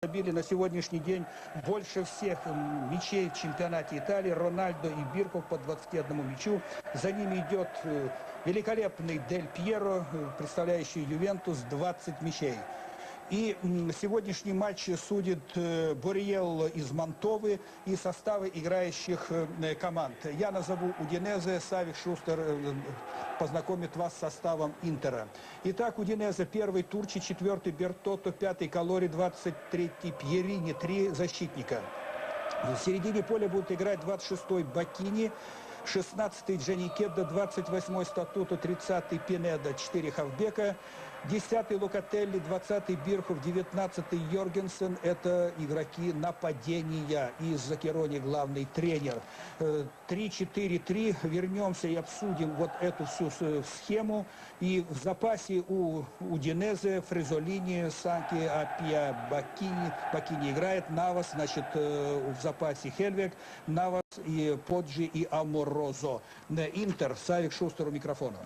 Забили на сегодняшний день больше всех мячей в чемпионате Италии. Рональдо и Бирков по 21 мячу. За ними идет великолепный Дель Пьеро, представляющий Ювентус, 20 мячей. И сегодняшний матч судит Бориелло из Мантовы и составы играющих команд. Я назову Удинезе, Савик Шустер познакомит вас с составом Интера. Итак, Удинезе первый, Турчи четвертый, Бертотто пятый, Калори 23-й, Пьерини 3 защитника. В середине поля будут играть 26-й Бакини, 16-й Джаникедо, 28-й Статуто, 30-й Пинеда, 4 Хавбека, 10-й Локателли, 20-й Бирхов, 19-й Йоргенсен. Это игроки нападения. И Закерони главный тренер. 3-4-3. Вернемся и обсудим вот эту всю схему. И в запасе у Удинезе Фрезолини, Санки, Апия, Бакини. Бакини играет. Навас, значит, в запасе Хельвек. Навас и Поджи и Аморозо. Интер. Савик Шустер у микрофона.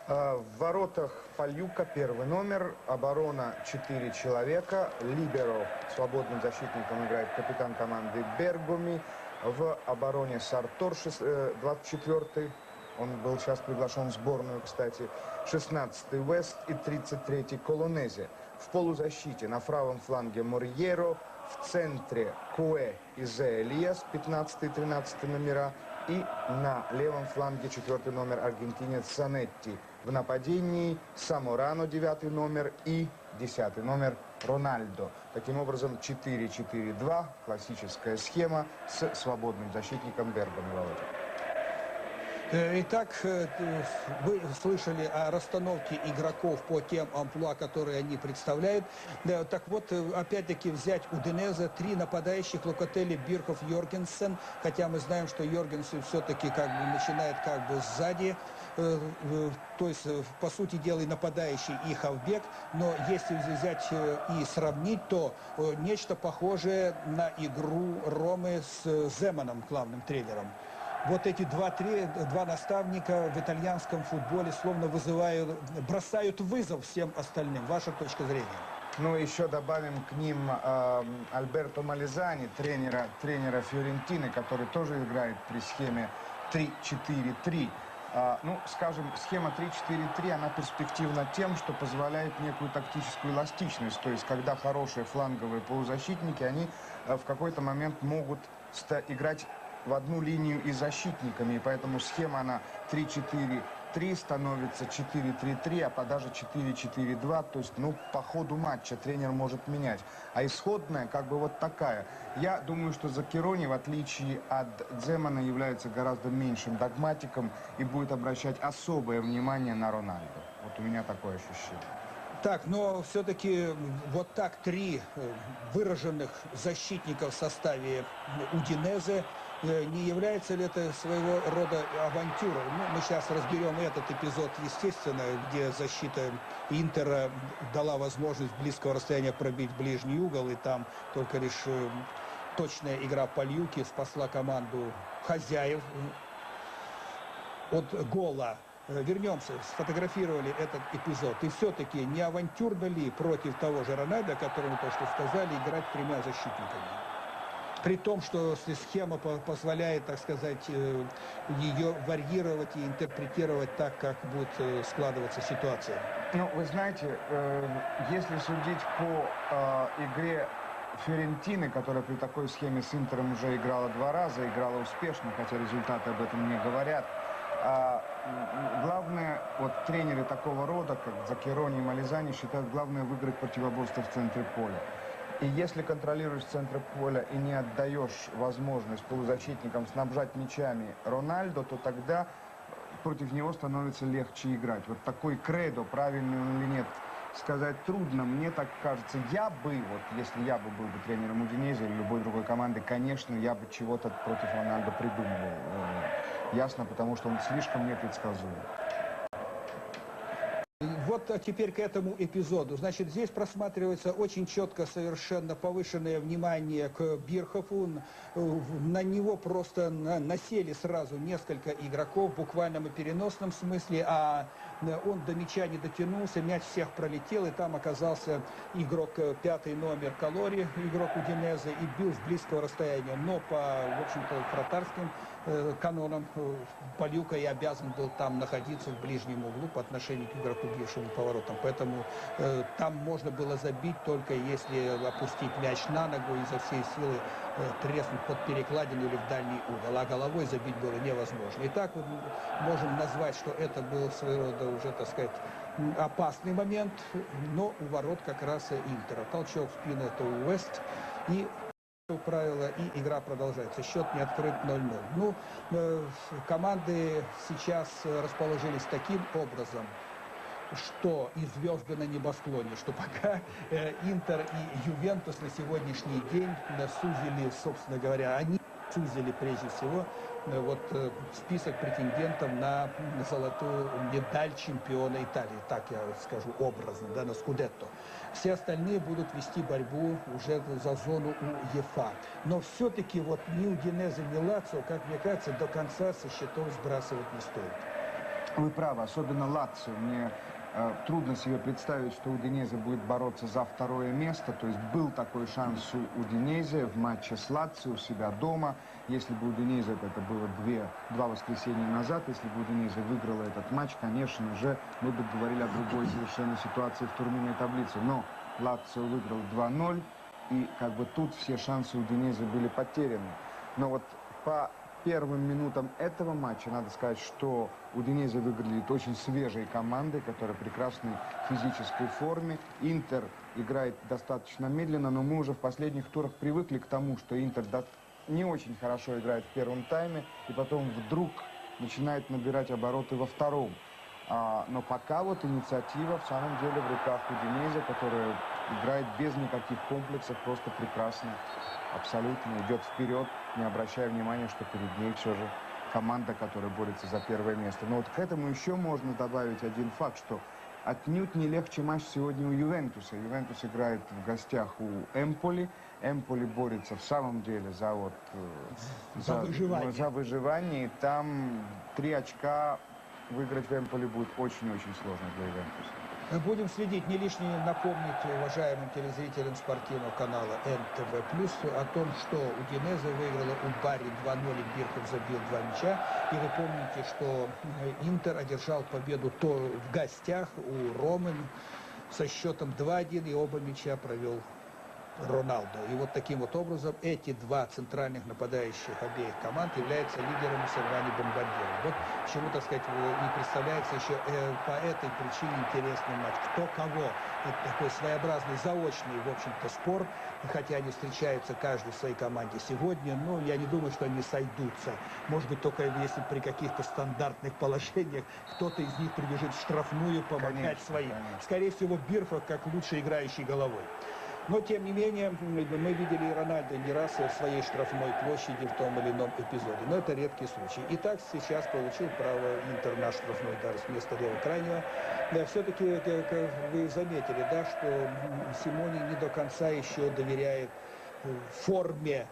В воротах Пальюка первый номер, оборона 4 человека, либеро свободным защитником играет капитан команды Бергоми, в обороне Сартор 24-й, он был сейчас приглашен в сборную, кстати, 16-й Уэст и 33-й Колонезе. В полузащите на правом фланге Морьеро, в центре Куэ и Зе Элиас, 15-13 номера, и на левом фланге 4-й номер аргентинец Санетти. В нападении Саморано 9-й номер и 10-й номер Рональдо. Таким образом 4-4-2, классическая схема с свободным защитником Бергоми. Итак, вы слышали о расстановке игроков по тем амплуа, которые они представляют. Так вот, опять-таки взять Удинезе, 3 нападающих: Локателли, Бирхов, Йоргенсен. Хотя мы знаем, что Йоргенсен все-таки начинает сзади. То есть, по сути дела, и нападающий, и хавбек. Но если взять и сравнить, то нечто похожее на игру Ромы с Земаном, главным тренером. Вот эти два наставника в итальянском футболе словно бросают вызов всем остальным. Ваша точка зрения? Ну, еще добавим к ним Альберто Малезани, тренера Фиорентины, который тоже играет при схеме 3-4-3. Ну, скажем, схема 3-4-3, она перспективна тем, что позволяет некую тактическую эластичность. То есть, когда хорошие фланговые полузащитники, они в какой-то момент могут играть в одну линию и защитниками, и поэтому схема она 3-4-3 становится 4-3-3, а даже 4-4-2, то есть, ну, по ходу матча тренер может менять. А исходная вот такая. Я думаю, что Закерони, в отличие от Дземана, является гораздо меньшим догматиком и будет обращать особое внимание на Рональдо. Вот у меня такое ощущение. Так, но все-таки вот так 3 выраженных защитника в составе Удинезе, не является ли это своего рода авантюрой? Ну, мы сейчас разберем этот эпизод, естественно, где защита Интера дала возможность близкого расстояния пробить ближний угол, и там только лишь точная игра Пальюки спасла команду хозяев от гола. Вернемся, сфотографировали этот эпизод. И все-таки не авантюрно ли против того же Рональдо, которому то, что сказали, играть 3 защитниками? При том, что схема позволяет, так сказать, ее варьировать и интерпретировать так, как будет складываться ситуация. Ну, вы знаете, если судить по игре Фиорентины, которая при такой схеме с Интером уже играла 2 раза, играла успешно, хотя результаты об этом не говорят. Главное, вот тренеры такого рода, как Закерони и Малезани, считают главное выиграть противоборство в центре поля. И если контролируешь центр поля и не отдаешь возможность полузащитникам снабжать мячами Рональдо, то тогда против него становится легче играть. Вот такой кредо, правильный он или нет, сказать трудно. Мне так кажется, если я был бы тренером Удинезе или любой другой команды, конечно, я бы чего-то против Рональдо придумывал. Ясно, потому что он слишком непредсказуем. Вот теперь к этому эпизоду. Значит, здесь просматривается очень четко совершенно повышенное внимание к Бирхову. На него просто насели сразу несколько игроков в буквальном и переносном смысле, а Он до мяча не дотянулся, мяч всех пролетел, и там оказался игрок, 5-й номер Калори, игрок Удинезе, и бил с близкого расстояния. Но по, в общем-то, вратарским канонам Палюка и обязан был там находиться в ближнем углу по отношению к игроку, бившему поворотом. Поэтому там можно было забить только если опустить мяч на ногу и за всей силы треснуть под перекладину или в дальний угол. А головой забить было невозможно. И так вот можем назвать, что это был своего рода уже, так сказать, опасный момент, но у ворот как раз Интера. Толчок в спину — это Уэст, и правило, и игра продолжается. Счет не открыт 0-0. Ну, команды сейчас расположились таким образом, что и звезды на небосклоне, что пока Интер и Ювентус на сегодняшний день сузили, собственно говоря, они сузили прежде всего вот список претендентов на золотую медаль чемпиона Италии, так я скажу образно, да, на Скудетто. Все остальные будут вести борьбу уже за зону УЕФА. Но все-таки вот ни Удинезе, ни Лацио, как мне кажется, до конца со счетов сбрасывать не стоит. Вы правы, особенно Лацио. Мне трудно себе представить, что Удинезе будет бороться за второе место. То есть был такой шанс у Удинезе в матче с Лацио у себя дома. Если бы Удинезе, это было два воскресенья назад, если бы Удинезе выиграла этот матч, конечно же, мы бы говорили о другой совершенно ситуации в турнирной таблице. Но Лацио выиграл 2-0, и как бы тут все шансы Удинезе были потеряны. Но вот по первым минутам этого матча надо сказать, что Удинезе выглядит очень свежей командой, которая в прекрасной физической форме. Интер играет достаточно медленно, но мы уже в последних турах привыкли к тому, что Интер не очень хорошо играет в первом тайме, и потом вдруг начинает набирать обороты во втором. Но пока вот инициатива в самом деле в руках Удинезе, которая играет без никаких комплексов, просто прекрасно, абсолютно идет вперед, не обращая внимания, что перед ней все же команда, которая борется за первое место. Но вот к этому еще можно добавить один факт, что отнюдь не легче матч сегодня у Ювентуса. Ювентус играет в гостях у Эмполи. Эмполи борется в самом деле за выживание. И там 3 очка выиграть в Эмполи будет очень-очень сложно для Ювентуса. Будем следить, не лишнее напомнить уважаемым телезрителям спортивного канала НТВ+, о том, что Удинезе выиграла у Бари 2-0, и Бирков забил 2 мяча. И вы помните, что Интер одержал победу то в гостях у Ромы со счетом 2-1, и оба мяча провел Роналдо. И вот таким вот образом эти 2 центральных нападающих обеих команд являются лидерами соревнований бомбардиров. Вот почему, так сказать, и представляется еще по этой причине интересный матч. Кто кого. Это такой своеобразный заочный, в общем-то, спор. Хотя они встречаются каждый в своей команде сегодня, но я не думаю, что они сойдутся. Может быть, только если при каких-то стандартных положениях кто-то из них прибежит в штрафную помогать своим. Скорее всего, Бирков как лучший играющий головой. Но, тем не менее, мы видели и Рональдо не раз в своей штрафной площади в том или ином эпизоде. Но это редкий случай. Итак, сейчас получил право Интер на штрафной удар вместо левого крайнего. Да, все-таки, как вы заметили, да, что Симоне не до конца еще доверяет форме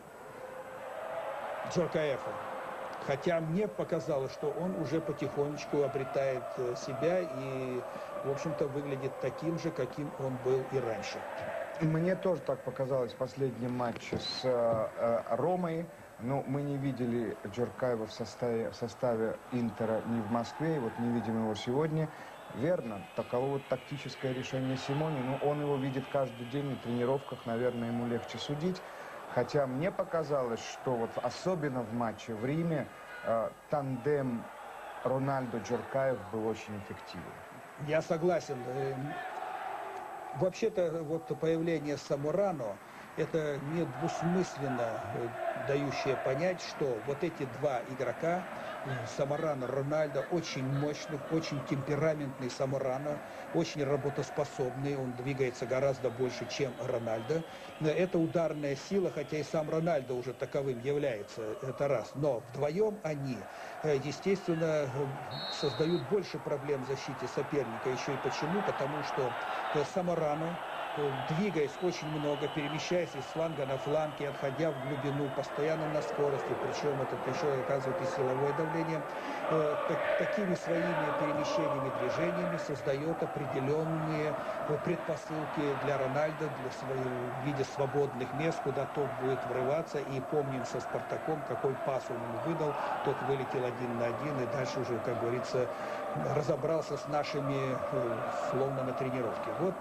Джоркаефа. Хотя мне показалось, что он уже потихонечку обретает себя и, в общем-то, выглядит таким же, каким он был и раньше. Мне тоже так показалось в последнем матче с Ромой. Но мы не видели Джоркаева в составе Интера ни в Москве, и вот не видим его сегодня. Верно, таково вот тактическое решение Симоне, но он его видит каждый день на тренировках, наверное, ему легче судить. Хотя мне показалось, что вот особенно в матче в Риме тандем Рональдо-Джоркаев был очень эффективен. Я согласен. Вообще-то вот появление Саморано — это недвусмысленно дающее понять, что вот эти 2 игрока, Саморано, Рональдо, очень мощных, очень темпераментный Саморано, очень работоспособный, он двигается гораздо больше, чем Рональдо. Это ударная сила, хотя и сам Рональдо уже таковым является, это раз. Но вдвоем они, естественно, создают больше проблем в защите соперника. Еще и почему? Потому что Саморано двигаясь очень много, перемещаясь из фланга на фланг и отходя в глубину, постоянно на скорости, причем это еще оказывает и силовое давление, такими своими перемещениями, движениями создает определенные предпосылки для Рональдо, в виде свободных мест, куда тот будет врываться. И помним со «Спартаком», какой пас он ему выдал, тот вылетел 1 на 1, и дальше уже, как говорится, разобрался с нашими словно на тренировке. Вот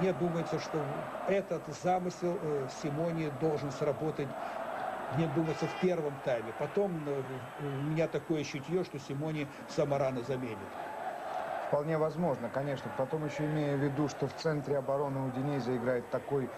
мне думается, что этот замысел Симоне должен сработать, мне думается, в первом тайме. Потом у меня такое чутье, что Симоне Самарано заменит. Вполне возможно, конечно. Потом еще имея в виду, что в центре обороны Удинезе играет такой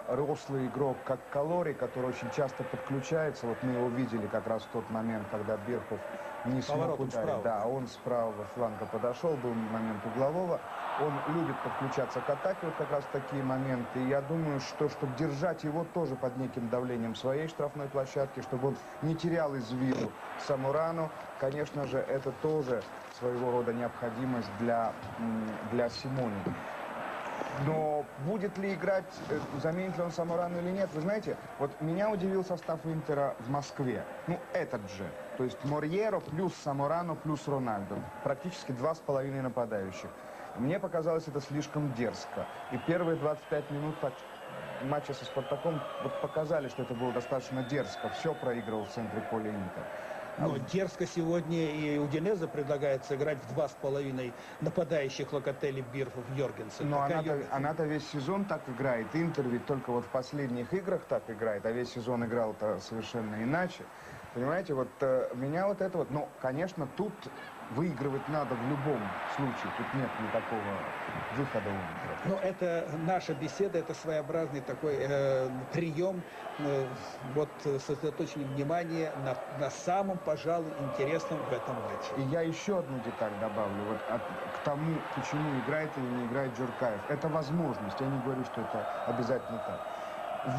рослый игрок, как Калори, который очень часто подключается. Вот мы его видели как раз в тот момент, когда Берхов не смог ударить. Да, он с правого фланга подошел, был момент углового. Он любит подключаться к атаке, вот как раз в такие моменты. И я думаю, что чтобы держать его тоже под неким давлением своей штрафной площадки, чтобы он не терял из виду Самарану, конечно же, это тоже своего рода необходимость для Симоне. Но будет ли играть, заменит ли он Самарану или нет, вы знаете, вот меня удивил состав Интера в Москве. Ну, этот же. То есть Морьеро плюс Самарано плюс Рональдо. Практически 2,5 нападающих. Мне показалось это слишком дерзко. И первые 25 минут матча со «Спартаком» вот показали, что это было достаточно дерзко. Все проигрывал в центре поля Интер. Но дерзко сегодня и Удинезе предлагает сыграть в 2,5 нападающих Локотелли, Бирхов, Йоргенсен. Но она-то весь сезон так играет. Интер ведь только вот в последних играх так играет, а весь сезон играл-то совершенно иначе. Понимаете, вот меня вот это вот, ну, конечно, тут выигрывать надо в любом случае. Тут нет никакого выхода у Интера. Но это наша беседа, это своеобразный такой прием, вот сосредоточение внимания на самом, пожалуй, интересном в этом матче. И я еще одну деталь добавлю, вот к тому, почему играет или не играет Джуркаев. Это возможность, я не говорю, что это обязательно так.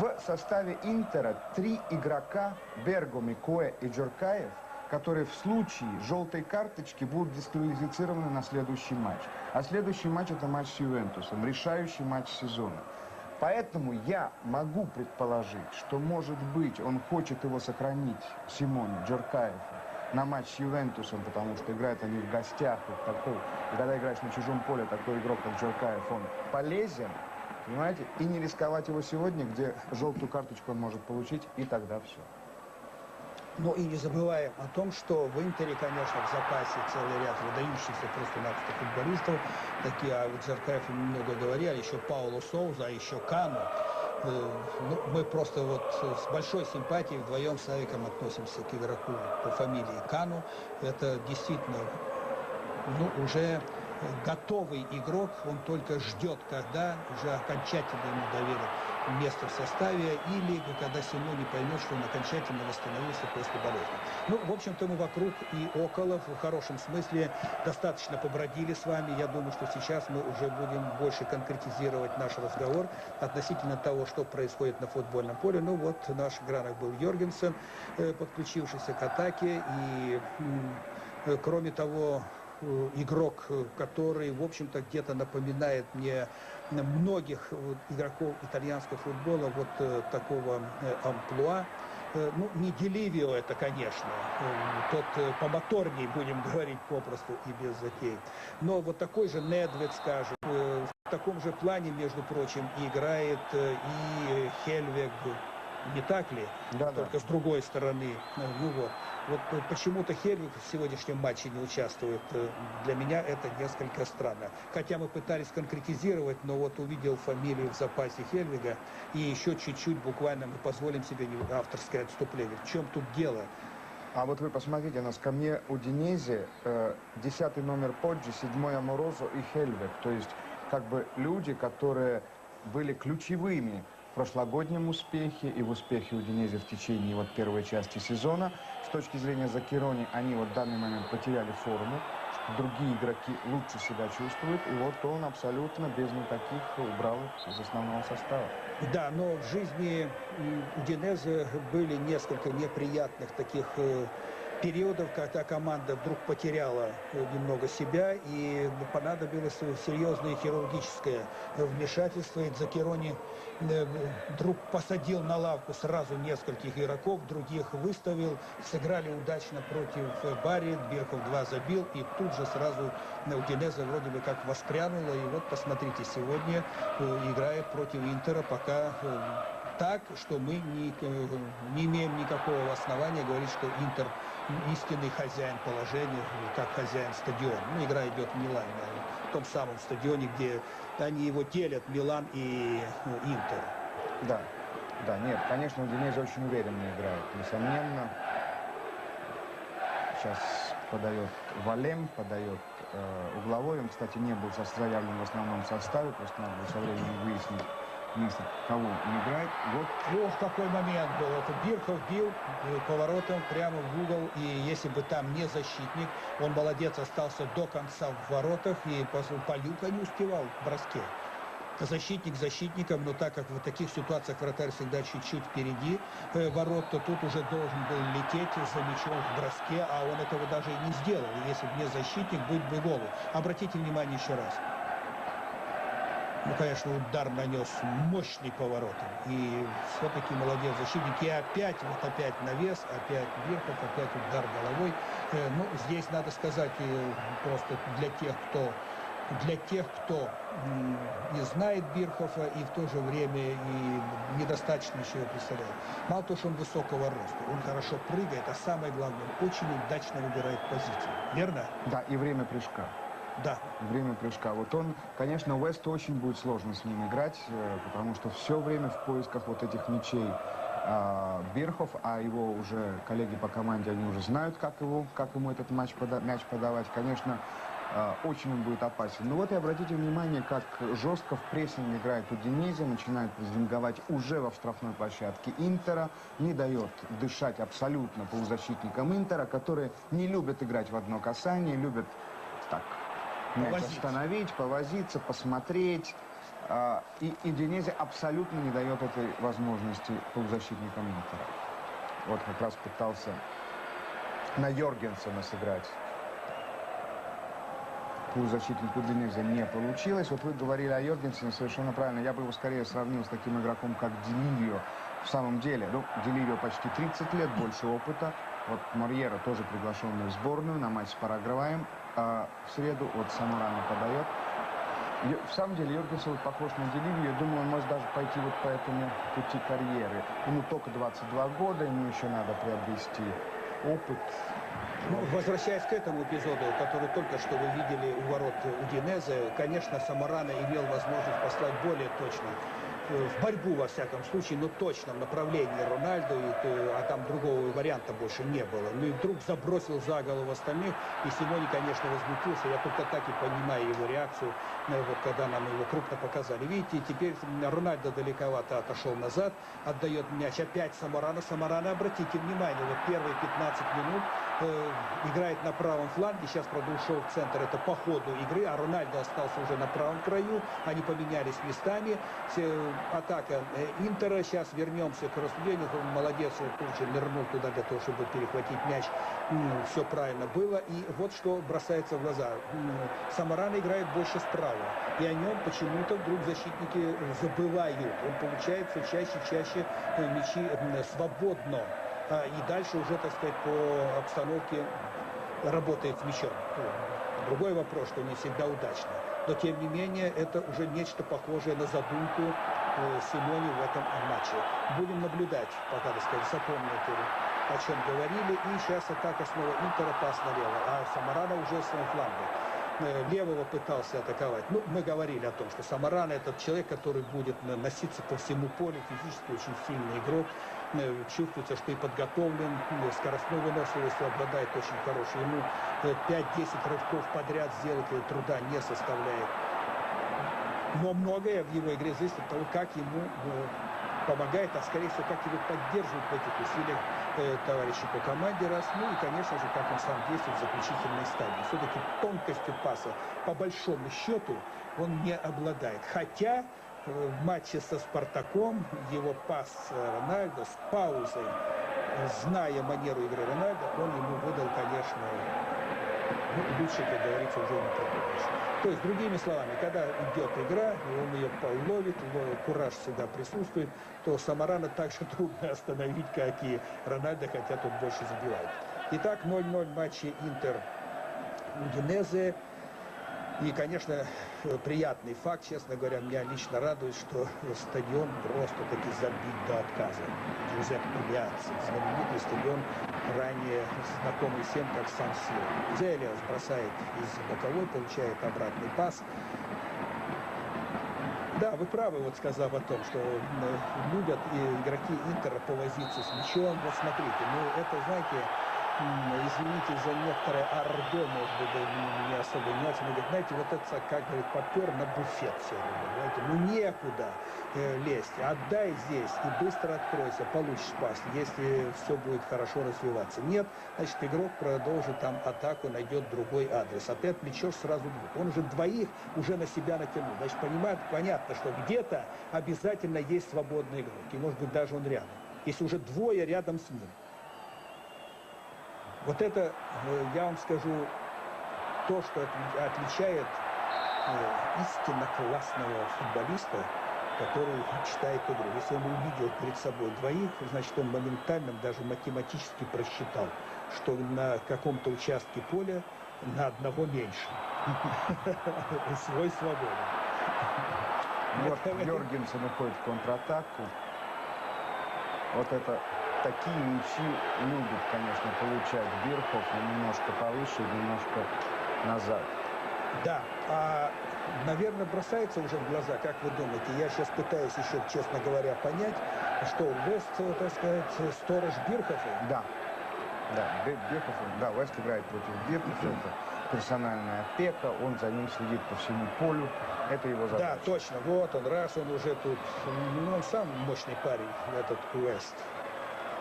В составе Интера 3 игрока, Бергоми, Куэ и Джуркаев, которые в случае желтой карточки будут дисквалифицированы на следующий матч. А следующий матч — это матч с Ювентусом, решающий матч сезона. Поэтому я могу предположить, что, может быть, он хочет его сохранить, Симоне, Джуркаева, на матч с Ювентусом, потому что играют они в гостях. Вот такой, и когда играешь на чужом поле, такой игрок, как Джуркаев, он полезен, понимаете, и не рисковать его сегодня, где желтую карточку он может получить, и тогда все. Ну и не забываем о том, что в Интере, конечно, в запасе целый ряд выдающихся просто-напросто футболистов. Такие, о Джуркаеве много говорили, еще Пауло Соуза, а еще Кану. Ну, мы просто вот с большой симпатией вдвоем с Авиком относимся к игроку по фамилии Кану. Это действительно, ну, уже готовый игрок, он только ждет, когда уже окончательно ему доверят место в составе, или когда Симоне поймет, что он окончательно восстановился после болезни. Ну, в общем-то, мы вокруг и около, в хорошем смысле, достаточно побродили с вами. Я думаю, что сейчас мы уже будем больше конкретизировать наш разговор относительно того, что происходит на футбольном поле. Ну, вот наш игрок был Йоргенсен, подключившийся к атаке, и, кроме того, игрок, который, в общем-то, где-то напоминает мне многих игроков итальянского футбола, вот такого амплуа. Ну, не Деливио это, конечно, тот помоторней, будем говорить попросту и без затей. Но вот такой же Недвед, скажем, в таком же плане, между прочим, играет и Хельвег, не так ли? Да, только с другой стороны. Ну вот. Вот почему-то Хельвег в сегодняшнем матче не участвует. Для меня это несколько странно. Хотя мы пытались конкретизировать, но вот увидел фамилию в запасе Хельвега, и еще чуть-чуть буквально мы позволим себе авторское отступление. В чем тут дело? А вот вы посмотрите, на скамье Удинезе 10-й номер Поджи, 7-й Аморозо и Хельвег. То есть как бы люди, которые были ключевыми в прошлогоднем успехе и в успехе Удинезе в течение вот первой части сезона. С точки зрения Закирони, они вот в данный момент потеряли форму, другие игроки лучше себя чувствуют, и вот он абсолютно без никаких убрал их из основного состава. Да, но в жизни Удинезе были несколько неприятных таких периодов, когда команда вдруг потеряла немного себя и понадобилось серьезное хирургическое вмешательство. И Дзакерони вдруг посадил на лавку сразу нескольких игроков, других выставил, сыграли удачно против Бари, Бирхов 2 забил, и тут же сразу Удинезе вроде бы как воспрянула. И вот посмотрите, сегодня играет против Интера пока так, что мы не имеем никакого основания говорить, что Интер истинный хозяин положения, как хозяин стадиона. Ну, игра идет в Милане, в том самом стадионе, где они его делят, Милан и Интер. Да, да, нет, конечно, Удинезе очень уверенно играет, несомненно. Сейчас подает Валем, подает угловой. Он, кстати, не был заявлен в основном составе, просто надо со временем выяснить, вместо кого он играет. Вот. Ох, какой момент был. Это Бирхов бил поворотом прямо в угол. И если бы там не защитник, он молодец, остался до конца в воротах. И Палюка не успевал в броске. Защитник защитником, но так как в таких ситуациях вратарь всегда чуть-чуть впереди ворот, то тут уже должен был лететь за мячом в броске, а он этого даже и не сделал. И если бы не защитник, быть бы голу. Обратите внимание еще раз. Ну, конечно, удар нанес мощный поворотом. И все-таки молодец защитник. И опять навес, опять Бирхов, опять удар головой. Ну, здесь надо сказать просто для тех, кто не знает Бирхова и в то же время и недостаточно еще его представляет. Мало того, что он высокого роста, он хорошо прыгает, а самое главное, он очень удачно выбирает позицию. Верно? Да, и время прыжка. Да. Время прыжка. Вот он, конечно, Уэсту очень будет сложно с ним играть, потому что все время в поисках вот этих мячей Бирхов, а его уже коллеги по команде, они уже знают, как ему этот мяч подавать. Конечно, очень он будет опасен. Но вот и обратите внимание, как жестко в прессинг играет Удинезе, начинает прессинговать уже во штрафной площадке Интера, не дает дышать абсолютно полузащитникам Интера, которые не любят играть в одно касание, любят так мяч остановить, повозиться, посмотреть. И Удинезе абсолютно не дает этой возможности полузащитникам Интера. Вот как раз пытался на Йоргенсена сыграть полузащитник Удинезе, не получилось. Вот вы говорили о Йоргенсене совершенно правильно. Я бы его скорее сравнил с таким игроком, как Ди Ливио. В самом деле, ну, Ди Ливио почти 30 лет, больше опыта. Вот Морьера тоже приглашенный в сборную на матч с Парагваем. В среду вот Самарано подает. В самом деле Йоргенсен похож на Ди Ливио. Я думаю, он может даже пойти вот по этому пути карьеры. Ему только 22 года, ему еще надо приобрести опыт. Ну, возвращаясь к этому эпизоду, который только что вы видели у ворот Удинезе, конечно, Самарано имел возможность послать более точно в борьбу, во всяком случае, но точном направлении Рональду, а там другого варианта больше не было. Ну и вдруг забросил за голову остальных, и Симони, конечно, возмутился. Я только так и понимаю его реакцию, вот когда нам его крупно показали. Видите, теперь Рональдо далековато отошел назад, отдает мяч опять Самарано. Самарано, обратите внимание, вот первые 15 минут играет на правом фланге, сейчас, правда, ушел в центр, это по ходу игры, а Рональдо остался уже на правом краю, они поменялись местами. Атака Интера, сейчас вернемся к рассуждению, молодец, Пунчер нырнул туда для того, чтобы перехватить мяч, все правильно было, и вот что бросается в глаза. Самарано играет больше справа, и о нем почему-то вдруг защитники забывают, он получает все чаще мячи свободно. И дальше уже, так сказать, по обстановке работает с мячом. Другой вопрос, что не всегда удачно. Но, тем не менее, это уже нечто похожее на задумку Симони в этом матче. Будем наблюдать, пока, так сказать, запомните, о чем говорили. И сейчас атака снова Интера, пас налево. А Самарано уже с своим флангом. Левого пытался атаковать. Ну, мы говорили о том, что Самарано этот человек, который будет носиться по всему полю, физически очень сильный игрок. Чувствуется, что и подготовлен, скоростной выносливостью обладает очень хорошей. Ему 5-10 рывков подряд сделать труда не составляет. Но многое в его игре зависит от того, как ему помогает, а скорее всего, как его поддерживают в этих усилиях товарищи по команде, раз, ну и, конечно же, как он сам действует в заключительной стадии. Все-таки тонкостью паса, по большому счету, он не обладает. Хотя в матче со Спартаком его пас Рональдо с паузой зная манеру игры Рональдо, он ему выдал, конечно, ну, лучше, как говорится, уже не придумаешь. То есть, другими словами, когда идет игра, и он ее ловит, кураж всегда присутствует, то Самарана так же трудно остановить, как и Рональдо, хотя тут больше забивает. Итак, 0-0 в матче Интер-Удинезе. И, конечно, приятный факт, честно говоря, меня лично радует, что стадион просто-таки забит до отказа. Джузеппе Меацци, знаменитый стадион, ранее знакомый всем как Сан-Сиро. Зелиас бросает из боковой, получает обратный пас. Да, вы правы, вот сказав о том, что любят игроки Интера повозиться с мячом. Вот смотрите, ну это, знаете, извините за некоторое ордо, может быть, не особо внимательно. Знаете, вот это, как говорит, попер на буфет все время. Знаете, ну некуда лезть. Отдай здесь и быстро откройся, получишь пас, если все будет хорошо развиваться. Нет, значит, игрок продолжит там атаку, найдет другой адрес. Опять плечешь сразу двух. Он уже двоих уже на себя натянул. Значит, понятно, что где-то обязательно есть свободный игрок. И, может быть, даже он рядом. Если уже двое рядом с ним. Вот это, я вам скажу, то, что отличает истинно классного футболиста, который читает игру. Если он увидел перед собой двоих, значит, он моментально, даже математически просчитал, что на каком-то участке поля на одного меньше. Свой свободен. Вот Йоргенсен уходит в контратаку. Вот это... Такие мячи любит, конечно, получать Бирхов, немножко повыше, немножко назад. Да, наверное, бросается уже в глаза, как вы думаете? Я сейчас пытаюсь еще, честно говоря, понять, что Вест, так сказать, сторож Бирхофа. Да, Бирхоф, да, Вест играет против Бирхофа, это персональная опека, он за ним следит по всему полю, это его задача. Да, точно, вот он, раз он уже тут, ну, он сам мощный парень, этот Вест.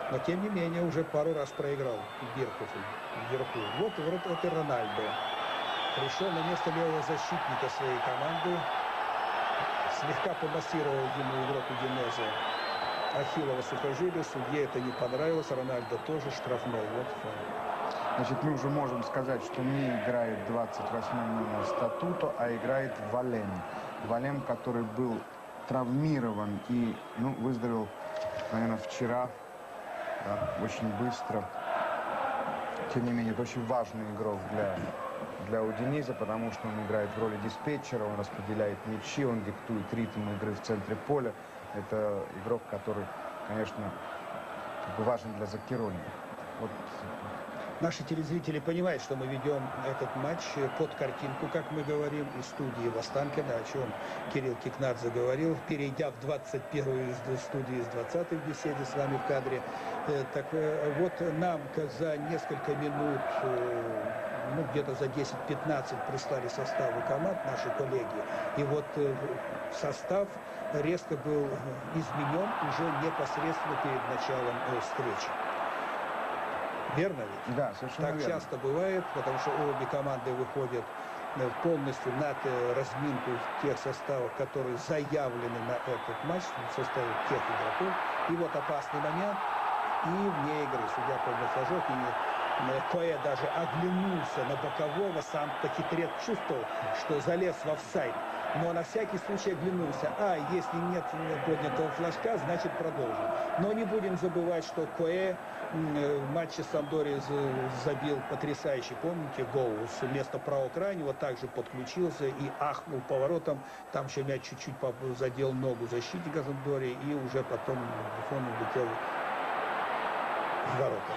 Но, тем не менее, уже пару раз проиграл Бирхофу вверху. Вот это Рональдо. Пришел на место левого защитника своей команды. Слегка помассировал ему игрок Удинезе ахиллово сухожилие. Судье это не понравилось. Рональдо тоже штрафной. Вот. Значит, мы уже можем сказать, что не играет 28-й номер статута, а играет Валем. Валем, который был травмирован и, ну, выздоровел, наверное, вчера. Да, очень быстро. Тем не менее, это очень важный игрок для Удинезе, потому что он играет в роли диспетчера, он распределяет мячи, он диктует ритм игры в центре поля. Это игрок, который, конечно, важен для Заккерони. Вот. Наши телезрители понимают, что мы ведем этот матч под картинку, как мы говорим, из студии Востанкина, о чем Кирилл Кикнадзе говорил, перейдя в 21-ю студию из 20-й в беседе с вами в кадре. Так вот, нам за несколько минут, ну, где-то за 10-15 прислали составы команд, наши коллеги. И вот состав резко был изменен уже непосредственно перед началом встречи. Верно ведь? Да, совершенно так верно. часто бывает, потому что обе команды выходят полностью на разминку тех составов, которые заявлены на этот матч, в составе тех игроков. И вот опасный момент, и вне игры судья поднял флажок, и Кое даже оглянулся на бокового, сам-то хитрец чувствовал, что залез в офсайд. Но на всякий случай оглянулся. Если нет поднятого флажка, значит продолжим. Но не будем забывать, что Кое в матче с Самдори забил потрясающий, помните, гол с места правого крайнего, также подключился и ахнул поворотом. Там еще мяч чуть-чуть задел ногу защитника Самдори, и уже потом он улетел в ворота.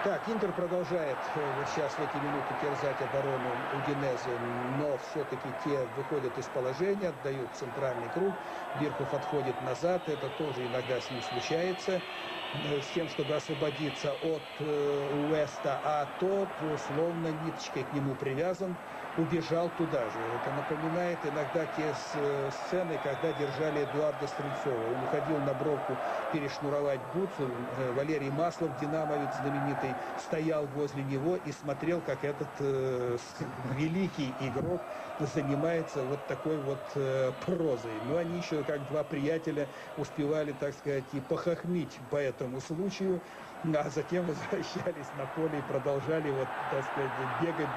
Так, Интер продолжает вот сейчас в эти минуты терзать оборону Удинезе, но все-таки те выходят из положения, отдают центральный круг, Бирхов отходит назад, это тоже иногда с ним случается. с тем, чтобы освободиться от Уэста, а тот, словно ниточкой к нему привязан, убежал туда же. Это напоминает иногда те сцены, когда держали Эдуарда Стрельцова. Он уходил на бровку перешнуровать бутсу. Валерий Маслов, динамовец знаменитый, стоял возле него и смотрел, как этот великий игрок занимается вот такой вот прозой. Но они еще, как два приятеля, успевали, так сказать, и похохмить по этому случаю, а затем возвращались на поле и продолжали, вот, так сказать, бегать,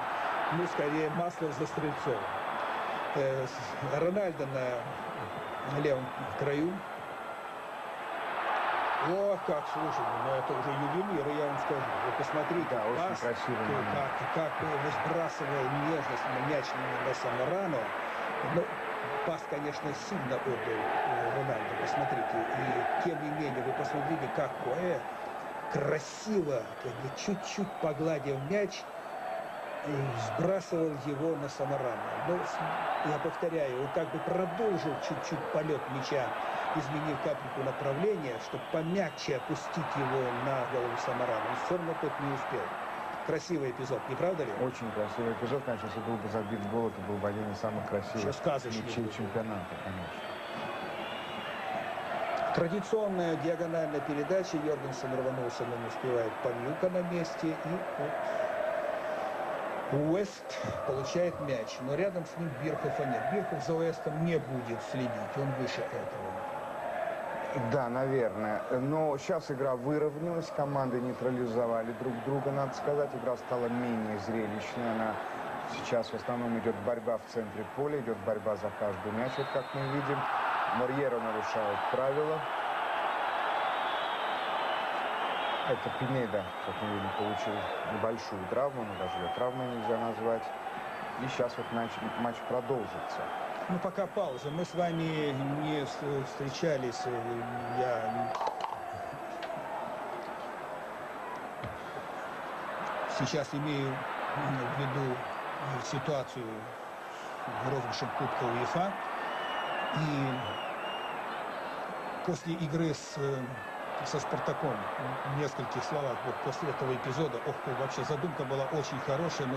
ну, скорее, Маслов за Стрельцовым. Рональдо на левом краю. О, как, слушай, ну это уже ювелиры, я вам скажу. Вы посмотрите, да, очень пас, красивый как выбрасывал нежность мяч на Самарано. Ну, пас, конечно, сильно отдал Рональдо, посмотрите. И тем не менее, вы посмотрите, как Коэ красиво, чуть-чуть погладив мяч, сбрасывал его на Самарано. Но, я повторяю, он как бы продолжил чуть-чуть полет мяча, изменив капельку направления, чтобы помягче опустить его на голову Самарано. Но все равно тот не успел. Красивый эпизод, не правда ли? Очень красивый эпизод. Конечно, если был бы забит гол, это был бы один из самых красивых мячей чемпионата, конечно. Традиционная диагональная передача. Йоргенсен рванулся, но не успевает Панюка на месте. И вот Уэст получает мяч. Но рядом с ним Бирхофа нет. Бирхоф за Уэстом не будет следить. Он выше этого. Да, наверное. Но сейчас игра выровнялась, команды нейтрализовали друг друга, надо сказать. Игра стала менее зрелищной. Она сейчас в основном идет борьба в центре поля, идет борьба за каждый мяч, вот как мы видим. Морьеро нарушает правила. Это Пинеда, как мы видим, получил небольшую травму, но даже ее травмой нельзя назвать. И сейчас вот матч продолжится. Ну, пока пауза. Мы с вами не встречались. Я сейчас имею в виду ситуацию розыгрышем Кубка УЕФА. И после игры со Спартаком, в нескольких словах, вот после этого эпизода, вообще задумка была очень хорошая, но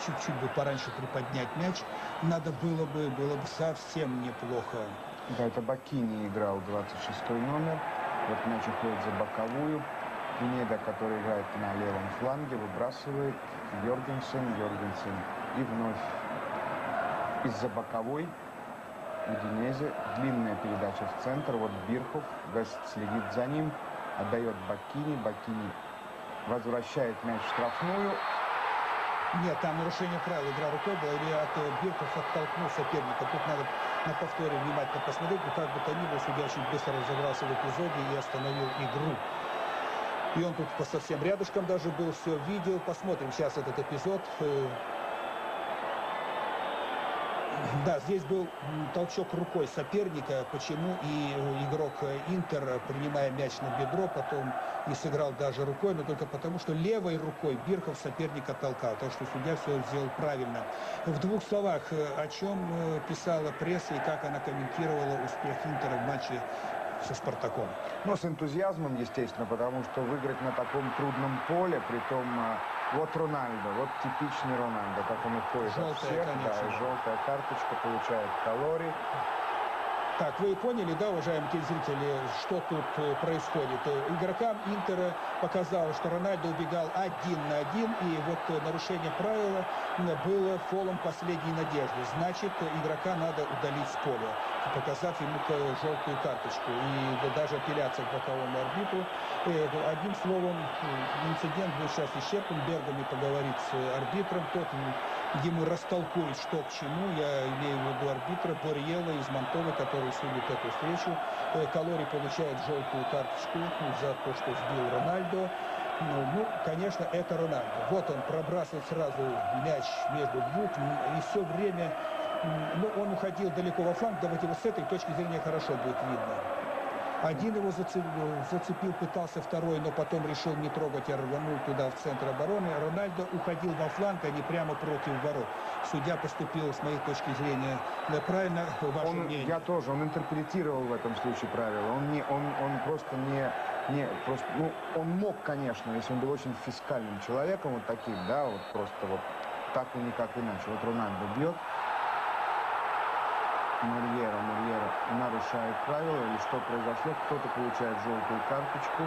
чуть-чуть бы пораньше приподнять мяч надо было бы совсем неплохо. Да, это Бакини играл 26-й номер. Вот мяч уходит за боковую. Пинеда, который играет на левом фланге, выбрасывает Йоргенсен. И вновь из-за боковой Удинезе. Длинная передача в центр. Вот Бирхоф. Вест следит за ним. Отдает Бакини. Бакини возвращает мяч в штрафную. Нет, там нарушение правил. Игра рукой была. Или от Бирхоф оттолкнул соперника. Тут надо на повторе внимательно посмотреть. Но как бы то ни было, судья очень быстро разобрался в эпизоде и остановил игру. И он тут совсем рядышком даже был, все видел. Посмотрим сейчас этот эпизод. Да, здесь был толчок рукой соперника, почему и игрок Интер, принимая мяч на бедро, потом и сыграл даже рукой, но только потому, что левой рукой Бирхоф соперника толкал. Так что судья все сделал правильно. В двух словах, о чем писала пресса и как она комментировала успех Интера в матче со Спартаком? Ну, с энтузиазмом, естественно, потому что выиграть на таком трудном поле, притом вот Рональдо, вот типичный Рональдо, как он уходит от всех, да, и желтая карточка получает Калори. Так, вы поняли, да, уважаемые телезрители, что тут происходит? Игрокам Интера показалось, что Рональдо убегал 1 на 1, и вот нарушение правила было фолом последней надежды. Значит, игрока надо удалить с поля, показав ему желтую карточку. И даже апелляция к боковому арбитру. Одним словом, инцидент был сейчас исчерпан. Бергами поговорит с арбитром. Тот ему растолкует, что к чему. Я имею в виду арбитра Борьелла из Мантовы, который судит эту встречу. Калори получает желтую карточку за то, что сбил Рональдо. Ну, конечно, это Рональдо. Вот он пробрасывает сразу мяч между двух. И все время, ну, он уходил далеко во фланг. Давайте вот с этой точки зрения хорошо будет видно. Один его зацепил, пытался второй, но потом решил не трогать, а рванул туда в центр обороны. Рональдо уходил во фланг, а не прямо против ворот. Судья поступил, с моей точки зрения, правильно. Ваше мнение? Я тоже, он интерпретировал в этом случае правила. Он просто он мог, конечно, если он был очень фискальным человеком, вот таким, да, вот просто вот так и никак иначе. Вот Рональдо бьет. Мурьера нарушает правила, или что произошло, кто-то получает желтую карточку.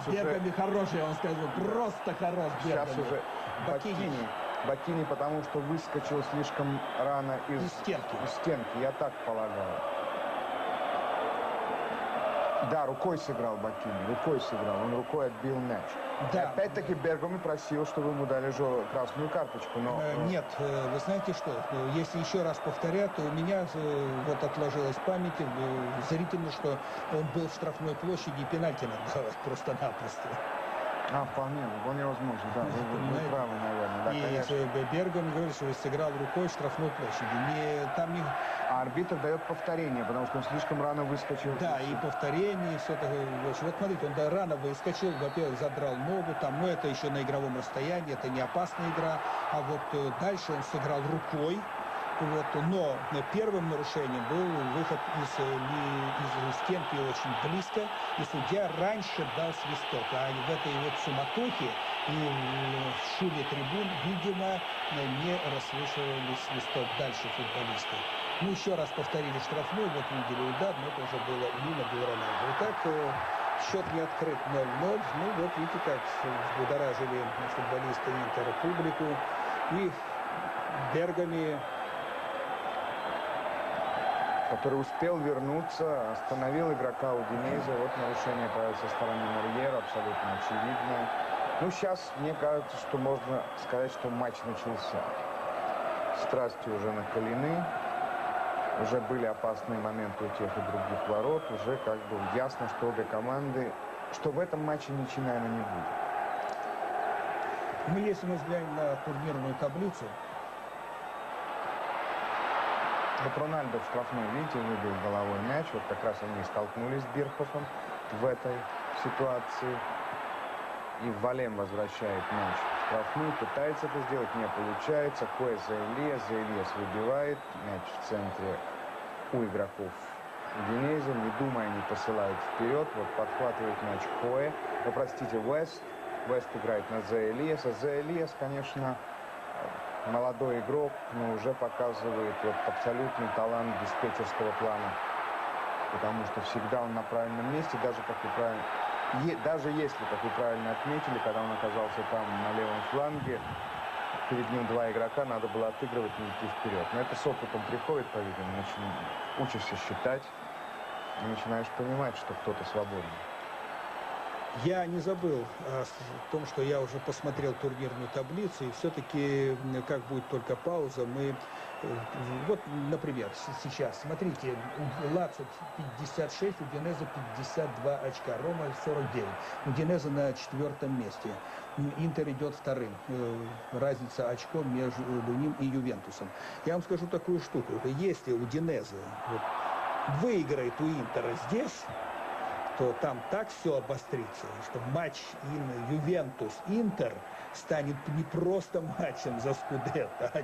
Бергами хороший, он сказал, просто хорош Бергами. Сейчас уже Бакини, потому что выскочил слишком рано из стенки, я так полагаю. Да, рукой сыграл Бакини, он рукой отбил мяч. Да. Опять-таки Бергами просил, чтобы ему дали красную карточку, но... Нет, вы знаете что, если еще раз повторять, то у меня вот отложилась в памяти зрительно, что он был в штрафной площади и пенальти надо давать просто-напросто. Вполне возможно, да, вы правы, наверное. Да, и Бергами говорит, что сыграл рукой в штрафной площади. А арбитр дает повторение, потому что он слишком рано выскочил. Да, и повторение, и все такое. Вот смотрите, он рано выскочил, во-первых, задрал ногу, там, но это еще на игровом расстоянии, это не опасная игра. А вот дальше он сыграл рукой. Вот, но первым нарушением был выход из стенки очень близко, и судья раньше дал свисток. А в этой вот суматохе и в шуме трибун, видимо, не расслышали свисток дальше футболисты. Ну, еще раз повторили штрафную, вот видели удар, но это уже было мимо, был Рональдо. Итак, счет не открыт 0-0. Ну, вот видите, как взбудоражили футболисты Интера публику. И Бергами, который успел вернуться, остановил игрока Удинезе. Вот нарушение правил со стороны Мурьера, абсолютно очевидное. Ну, сейчас, мне кажется, что можно сказать, что матч начался. Страсти уже накалены. Уже были опасные моменты у тех и других ворот. Уже как бы ясно, что обе команды, что в этом матче ничьи, наверное, не будет. Ну, если мы взглянем на турнирную таблицу, вот Рональдо в штрафной, видите, выбил головой мяч. Вот как раз они столкнулись с Бирхофом в этой ситуации. И Валем возвращает мяч в штрафную, пытается это сделать, не получается. Куэ Заэлиас выбивает мяч в центре у игроков Удинезе. Не думая, не посылают вперед. Вот подхватывает мяч Куэ. Вест. Вест играет на Заэлиаса. Заэлиас, конечно, молодой игрок, но уже показывает вот абсолютный талант диспетчерского плана. Потому что всегда он на правильном месте, даже если, как вы правильно отметили, когда он оказался там на левом фланге, перед ним два игрока, надо было отыгрывать и идти вперед. Но это с опытом приходит, по-видимому, учишься считать и начинаешь понимать, что кто-то свободен. Я не забыл о том, что я уже посмотрел турнирную таблицу, и все-таки, как будет только пауза, мы... Вот, например, сейчас, смотрите, Лацио 56, Удинезе 52 очка, Рома 49. Удинезе на 4-м месте. Интер идет вторым. Разница очком между ним и Ювентусом. Я вам скажу такую штуку. Если Удинезе выиграет у Интера здесь, то там так все обострится, что матч Ювентус-Интер станет не просто матчем за Скудетто, а,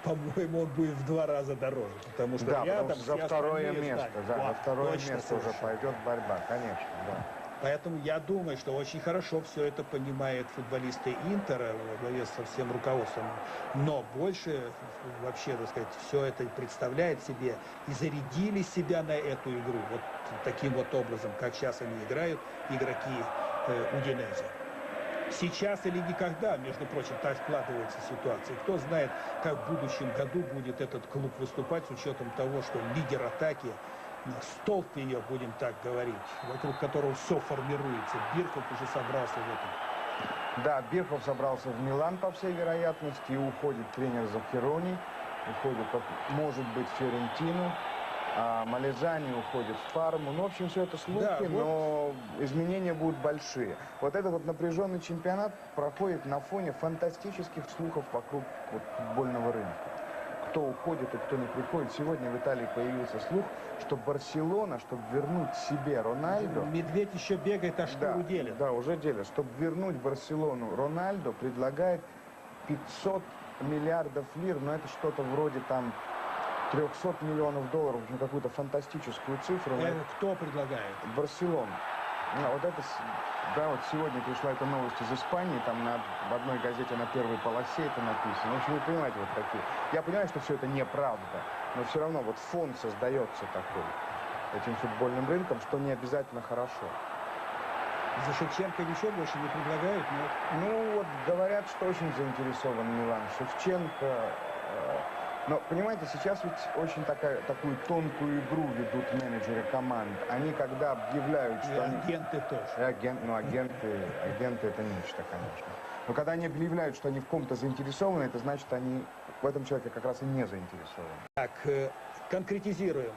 по-моему, он будет в 2 раза дороже. Потому что рядом за второе место, за второе место уже пойдет борьба, конечно, да. Поэтому я думаю, что очень хорошо все это понимают футболисты Интера во главе со всем руководством. Но больше вообще, так сказать, все это представляет себе и зарядили себя на эту игру. Вот таким вот образом, как сейчас они играют, игроки Удинезе. Сейчас или никогда, между прочим, так складывается ситуация. Кто знает, как в будущем году будет этот клуб выступать с учетом того, что лидер атаки, столб ее, будем так говорить, вокруг которого все формируется. Бирхов уже собрался в этом. Да, Бирхов собрался в Милан, по всей вероятности, и уходит тренер Захерони, уходит, может быть, Фиорентину. Малезани уходит в Парму. Ну, в общем, все это слухи, Да, вот. но изменения будут большие. Вот этот вот напряженный чемпионат проходит на фоне фантастических слухов вокруг вот футбольного рынка. Кто уходит и кто не приходит. Сегодня в Италии появился слух, что Барселона, чтобы вернуть себе Рональдо... Медведь еще бегает, а шкуру делит. Да, уже делят. Чтобы вернуть Барселону Рональдо, предлагает 500 миллиардов лир, но это что-то вроде там 300 миллионов долларов, на какую-то фантастическую цифру. Кто предлагает? Барселона. Ну, вот это, да, вот сегодня пришла эта новость из Испании, там в одной газете на первой полосе это написано. В общем, вы понимаете, вот такие. Я понимаю, что все это неправда, но все равно вот фон создается такой этим футбольным рынком, что не обязательно хорошо. За Шевченко ничего больше не предлагают, но... Ну, вот говорят, что очень заинтересован Милан Шевченко. Но, понимаете, сейчас ведь очень такую тонкую игру ведут менеджеры команд. Они когда объявляют, что... И агенты тоже. Агенты это нечто, конечно. Но когда они объявляют, что они в ком-то заинтересованы, это значит, они в этом человеке как раз и не заинтересованы. Так, конкретизируем.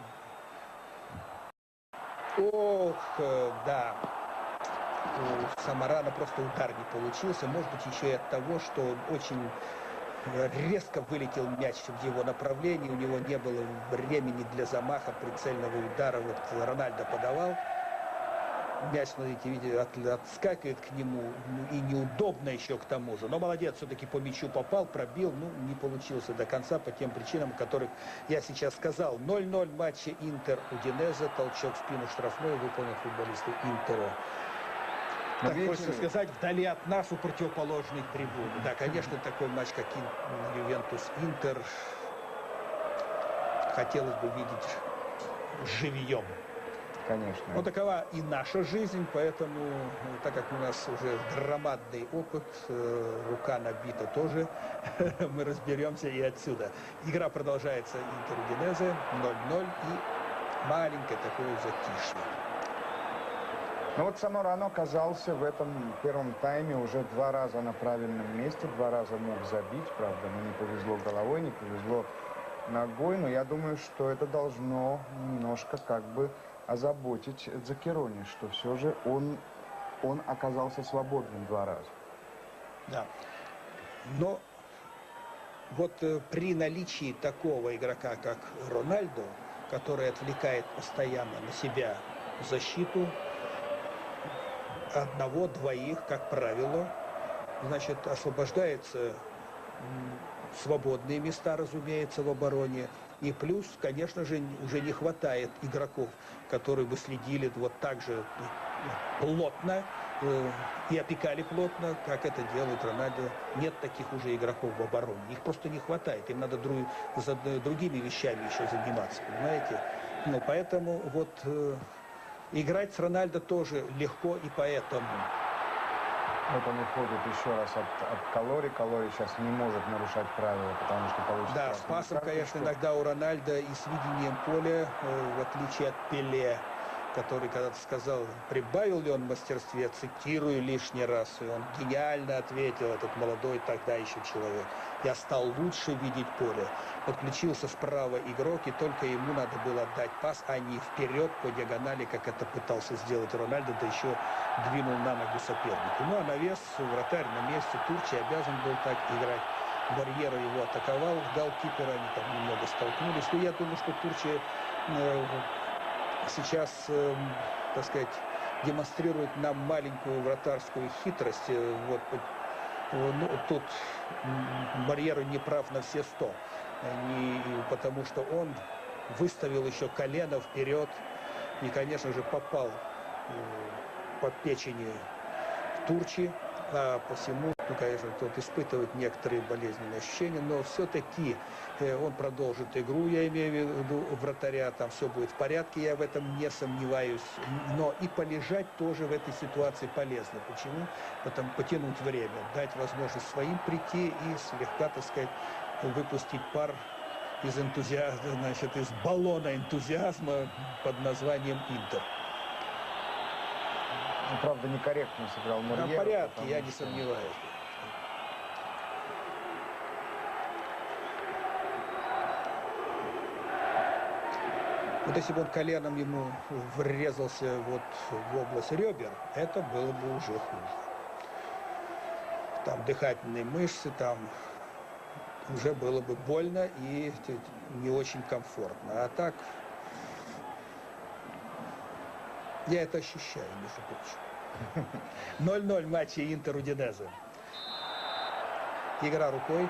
Ох, да. У Самарана просто удар не получился. Может быть, еще и от того, что он очень резко вылетел мяч в его направлении. У него не было времени для замаха, прицельного удара. Вот Рональдо подавал. Мяч, смотрите, видите, отскакивает к нему. И неудобно еще к тому же. Но молодец, все-таки по мячу попал, пробил. Ну, не получился до конца по тем причинам, о которых я сейчас сказал. 0-0 в матче Интер-Удинезе. Толчок в спину штрафной выполнил футболисты Интера. Так хочется сказать, вдали от нас, у противоположной трибуны. Да, конечно, такой матч, как Ювентус-Интер, хотелось бы видеть живьем. Конечно. Но такова и наша жизнь, поэтому, так как у нас уже громадный опыт, рука набита тоже, мы разберемся и отсюда. Игра продолжается Интер-Удинезе, 0-0 и маленькое такое затишье. Ну вот Самарано оказался в этом первом тайме уже 2 раза на правильном месте, 2 раза мог забить, правда, но не повезло головой, не повезло ногой, но я думаю, что это должно немножко как бы озаботить Дзаккерони, что все же он оказался свободным 2 раза. Да, но вот при наличии такого игрока, как Рональдо, который отвлекает постоянно на себя защиту, одного-двоих, как правило, значит, освобождаются свободные места, разумеется, в обороне. И плюс, конечно же, уже не хватает игроков, которые бы следили вот так же плотно и опекали плотно, как это делает Рональдо. Нет таких уже игроков в обороне. Их просто не хватает. Им надо другими вещами еще заниматься, понимаете? Ну, поэтому вот... играть с Рональдо тоже легко, и поэтому. Вот он уходит еще раз от Калори. Калори сейчас не может нарушать правила, потому что получится... Да, с пасом, конечно, иногда у Рональдо и с видением поля, в отличие от Пеле, который когда-то сказал, прибавил ли он в мастерстве, цитирую лишний раз, и он гениально ответил, этот молодой тогда еще человек. Я стал лучше видеть поле. Подключился справа игрок, и только ему надо было отдать пас, а не вперед по диагонали, как это пытался сделать Рональдо, да еще двинул на ногу сопернику. Ну, а навес, вратарь на месте, Турчи обязан был так играть. Барьера его атаковал, голкипера, они там немного столкнулись. Но я думаю, что Турчи сейчас, так сказать, демонстрирует нам маленькую вратарскую хитрость. Вот, ну, тут Барьера не прав на все 100. Потому что он выставил еще колено вперед и, конечно же, попал по печени Турчи. А посему, ну, конечно, тот испытывает некоторые болезненные ощущения, но все-таки он продолжит игру, я имею в виду вратаря, там все будет в порядке, я в этом не сомневаюсь. Но и полежать тоже в этой ситуации полезно. Почему? Потому потянуть время, дать возможность своим прийти и слегка, так сказать, выпустить пар из энтузиазма, значит, из баллона энтузиазма под названием «Интер». Ну, правда, некорректно сыграл Морьеро. В порядке, я не сомневаюсь. Вот если бы он коленом ему врезался вот в область ребер, это было бы уже хуже. Там дыхательные мышцы, там уже было бы больно и не очень комфортно. А так, я это ощущаю, между прочим. 0-0 в матче Интер-Удинезе. Игра рукой.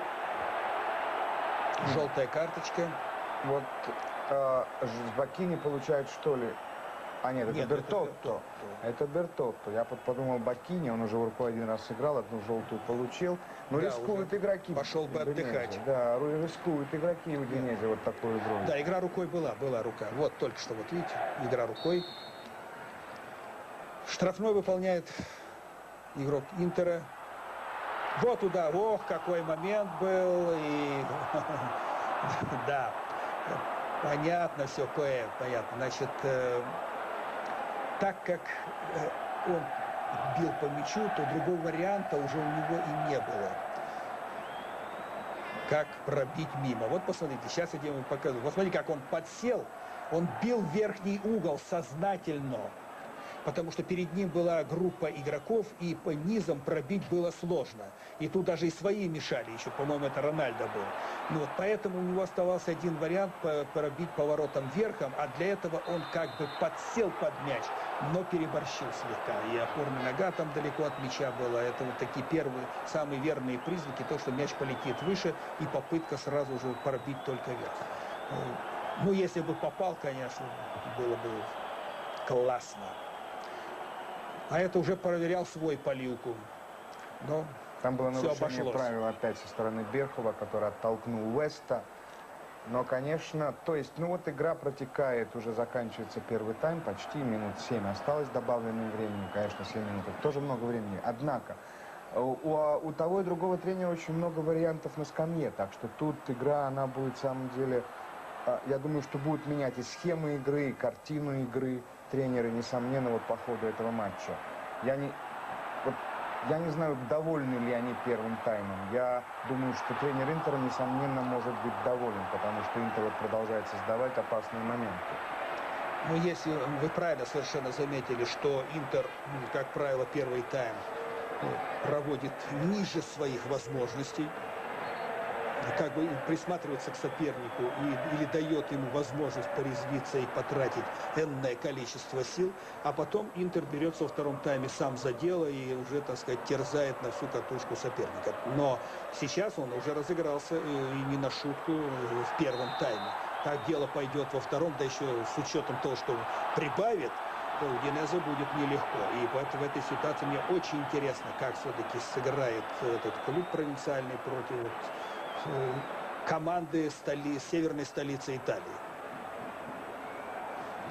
Желтая карточка. Вот Бакини получает, что ли? А нет, это Нет, Бертотто. Это Бертотто. Я подумал, Бакини, он уже рукой один раз сыграл, одну желтую получил. Но Да, рискуют уже игроки. пошел бы Удинезе. отдыхать. Да, рискуют игроки Удинезе вот такую игру. Да, игра рукой была рука. Вот только что, вот видите, игра рукой. Штрафной выполняет игрок Интера. Вот туда, ох, какой момент был. И да, понятно все, понятно. Значит, так как он бил по мячу, то другого варианта уже у него и не было. Как пробить мимо. Вот посмотрите, сейчас я вам покажу. Вот смотрите, как он подсел. Он бил в верхний угол сознательно. Потому что перед ним была группа игроков, и по низам пробить было сложно. И тут даже и свои мешали еще, по-моему, это Рональдо был. Ну, вот поэтому у него оставался один вариант пробить поворотом верхом, а для этого он как бы подсел под мяч, но переборщил слегка. И опорная нога там далеко от мяча была. Это вот такие первые, самые верные признаки, то, что мяч полетит выше, и попытка сразу же пробить только вверх. Ну, если бы попал, конечно, было бы классно. А это уже проверял свой Палиуку. Но там было нарушение обошлось. Правил опять со стороны Берхова, который оттолкнул Уэста. Но, конечно, то есть, ну вот игра протекает, уже заканчивается первый тайм, почти минут 7 осталось добавленного времени. Конечно, 7 минут, это тоже много времени. Однако, у того и другого тренера очень много вариантов на скамье. Так что тут игра, она будет, в самом деле, я думаю, что будут менять и схемы игры, и картину игры. Тренеры, несомненно, вот по ходу этого матча. Я не знаю, довольны ли они первым таймом. Я думаю, что тренер Интера, несомненно, может быть доволен, потому что Интер вот продолжает создавать опасные моменты. Ну, если вы правильно совершенно заметили, что Интер, как правило, первый тайм проводит ниже своих возможностей, как бы присматривается к сопернику или дает ему возможность порезвиться и потратить энное количество сил, а потом Интер берется во втором тайме сам за дело и уже, так сказать, терзает на всю катушку соперника. Но сейчас он уже разыгрался и не на шутку в первом тайме. Как дело пойдет во втором, да еще с учетом того, что прибавит, то Удинезе будет нелегко. И поэтому в этой ситуации мне очень интересно, как все-таки сыграет этот клуб провинциальный против команды северной столицы Италии.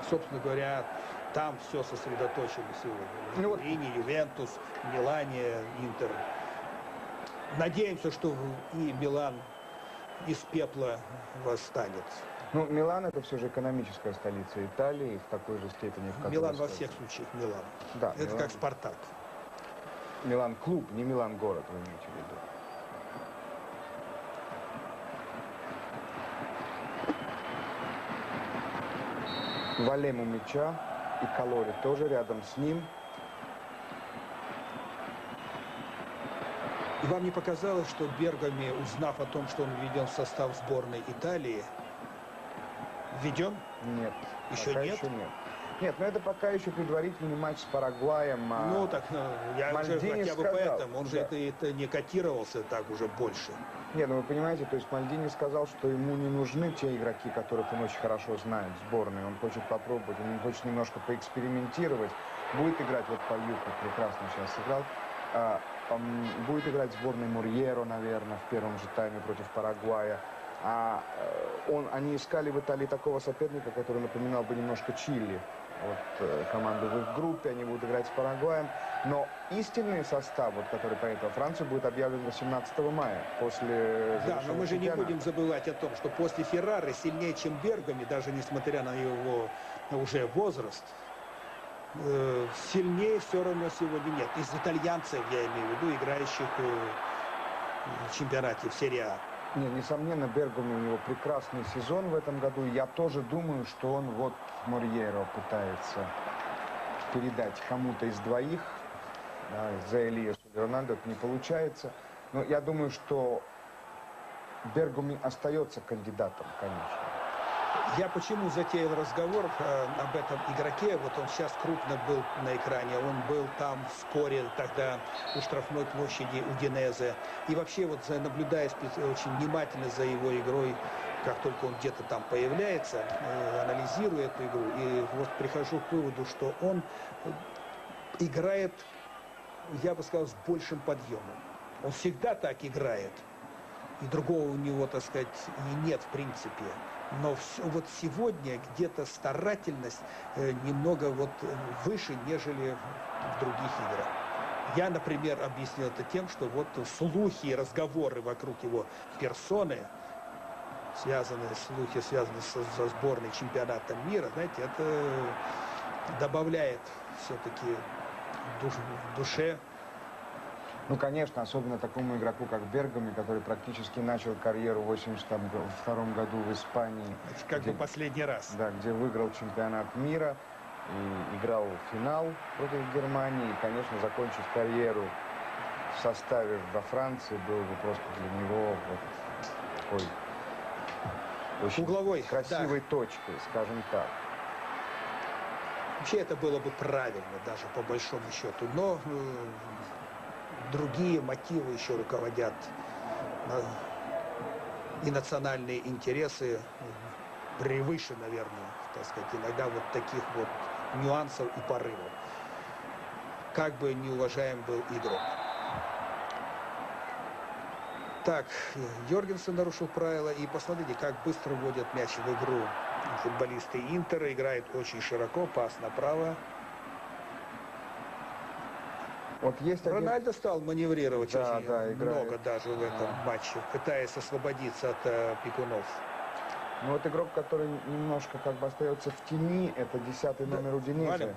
Собственно говоря, там все сосредоточено сегодня. В Турине, Ювентус, Милане, Интер. Надеемся, что и Милан из пепла восстанет. Ну, Милан — это все же экономическая столица Италии, в такой же степени, в которой... Милан во всех случаях Милан. Да, это Милан. Как Спартак. Милан клуб, не Милан город, вы имеете в виду. Валем у мяча, и Калори тоже рядом с ним. И вам не показалось, что Бергами, узнав о том, что он введен в состав сборной Италии, введен? Нет. Еще пока нет? Еще нет. Нет, но это пока еще предварительный матч с Парагваем. Ну, так, я уже хотя бы поэтому, он же да. это не котировался так уже больше. Нет, ну вы понимаете, то есть Мальдини сказал, что ему не нужны те игроки, которых он очень хорошо знает в сборной. Он хочет попробовать, он хочет немножко поэкспериментировать. Будет играть, вот Пальюка прекрасно сейчас сыграл. Будет играть в сборной Мурьеро, наверное, в первом же тайме против Парагвая. Они искали в Италии такого соперника, который напоминал бы немножко Чили. Вот команду в их группе, они будут играть с Парагваем. Но истинный состав, вот, который поедет во Францию, будет объявлен 18 мая, после Да, но мы же не чемпионата. будем забывать о том, что после Феррары сильнее, чем Бергами, даже несмотря на его уже возраст, сильнее все равно сегодня нет. Из итальянцев, я имею в виду, играющих в чемпионате в серии А. Не, несомненно, Бергуми, у него прекрасный сезон в этом году. Я тоже думаю, что он вот Морьеро пытается передать кому-то из двоих. Да, за Элиасу или Рональдо это не получается. Но я думаю, что Бергуми остается кандидатом, конечно. Я почему затеял разговор об этом игроке? Вот он сейчас крупно был на экране, он был там в споре тогда у штрафной площади Удинезе. И вообще вот наблюдая очень внимательно за его игрой, как только он где-то там появляется, анализируя эту игру, и вот прихожу к выводу, что он играет, я бы сказал, с большим подъемом. Он всегда так играет. И другого у него, так сказать, и нет в принципе. Но вот сегодня где-то старательность немного вот выше, нежели в других играх. Я, например, объяснил это тем, что вот слухи и разговоры вокруг его персоны, слухи, связанные со сборной чемпионата мира, знаете, это добавляет все-таки в душе. Ну, конечно, особенно такому игроку, как Бергуми, который практически начал карьеру в 1982 году в Испании. Это как бы последний раз. Да, где выиграл чемпионат мира и играл финал против Германии. И, конечно, закончить карьеру в составе во Франции было бы просто для него вот такой очень угловой, красивой да. точкой, скажем так. Вообще это было бы правильно, даже по большому счету. Но другие мотивы еще руководят, и национальные интересы превыше, наверное, так сказать, иногда вот таких вот нюансов и порывов. Как бы неуважаем был игрок. Так, Йоргенсен нарушил правила, и посмотрите, как быстро вводят мяч в игру футболисты Интера. Играет очень широко, пас направо. Вот есть Рональдо стал маневрировать очень много играет. даже в этом матче, пытаясь освободиться от пикунов. Ну вот игрок, который немножко как бы остается в тени, это 10-й номер Удинезе.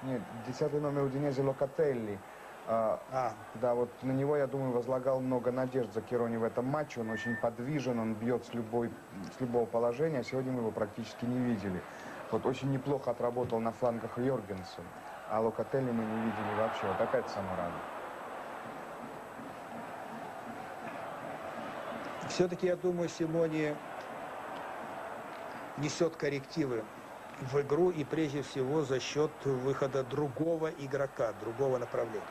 Нет, 10-й номер Удинезе Локателли. Да, вот на него, я думаю, возлагал много надежд Закерони в этом матче. Он очень подвижен, он бьет с любого положения. Сегодня мы его практически не видели. Вот очень неплохо отработал на флангах Йоргенсен. А Локателли мы не видели вообще. Вот опять саморан. Все-таки, я думаю, Симони несет коррективы в игру, и прежде всего за счет выхода другого игрока, другого направления.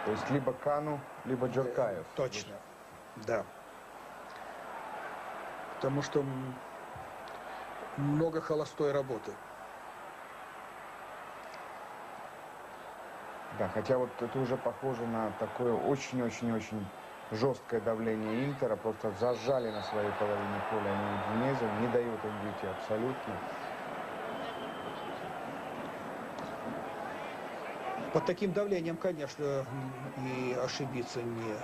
То есть либо Кану, либо Джоркаев. Точно, да. Потому что много холостой работы. Да, хотя вот это уже похоже на такое очень-очень-очень жесткое давление Интера. Просто зажали на своей половине поля они Удинезе, не дают им выйти абсолютно. Под таким давлением, конечно, и ошибиться не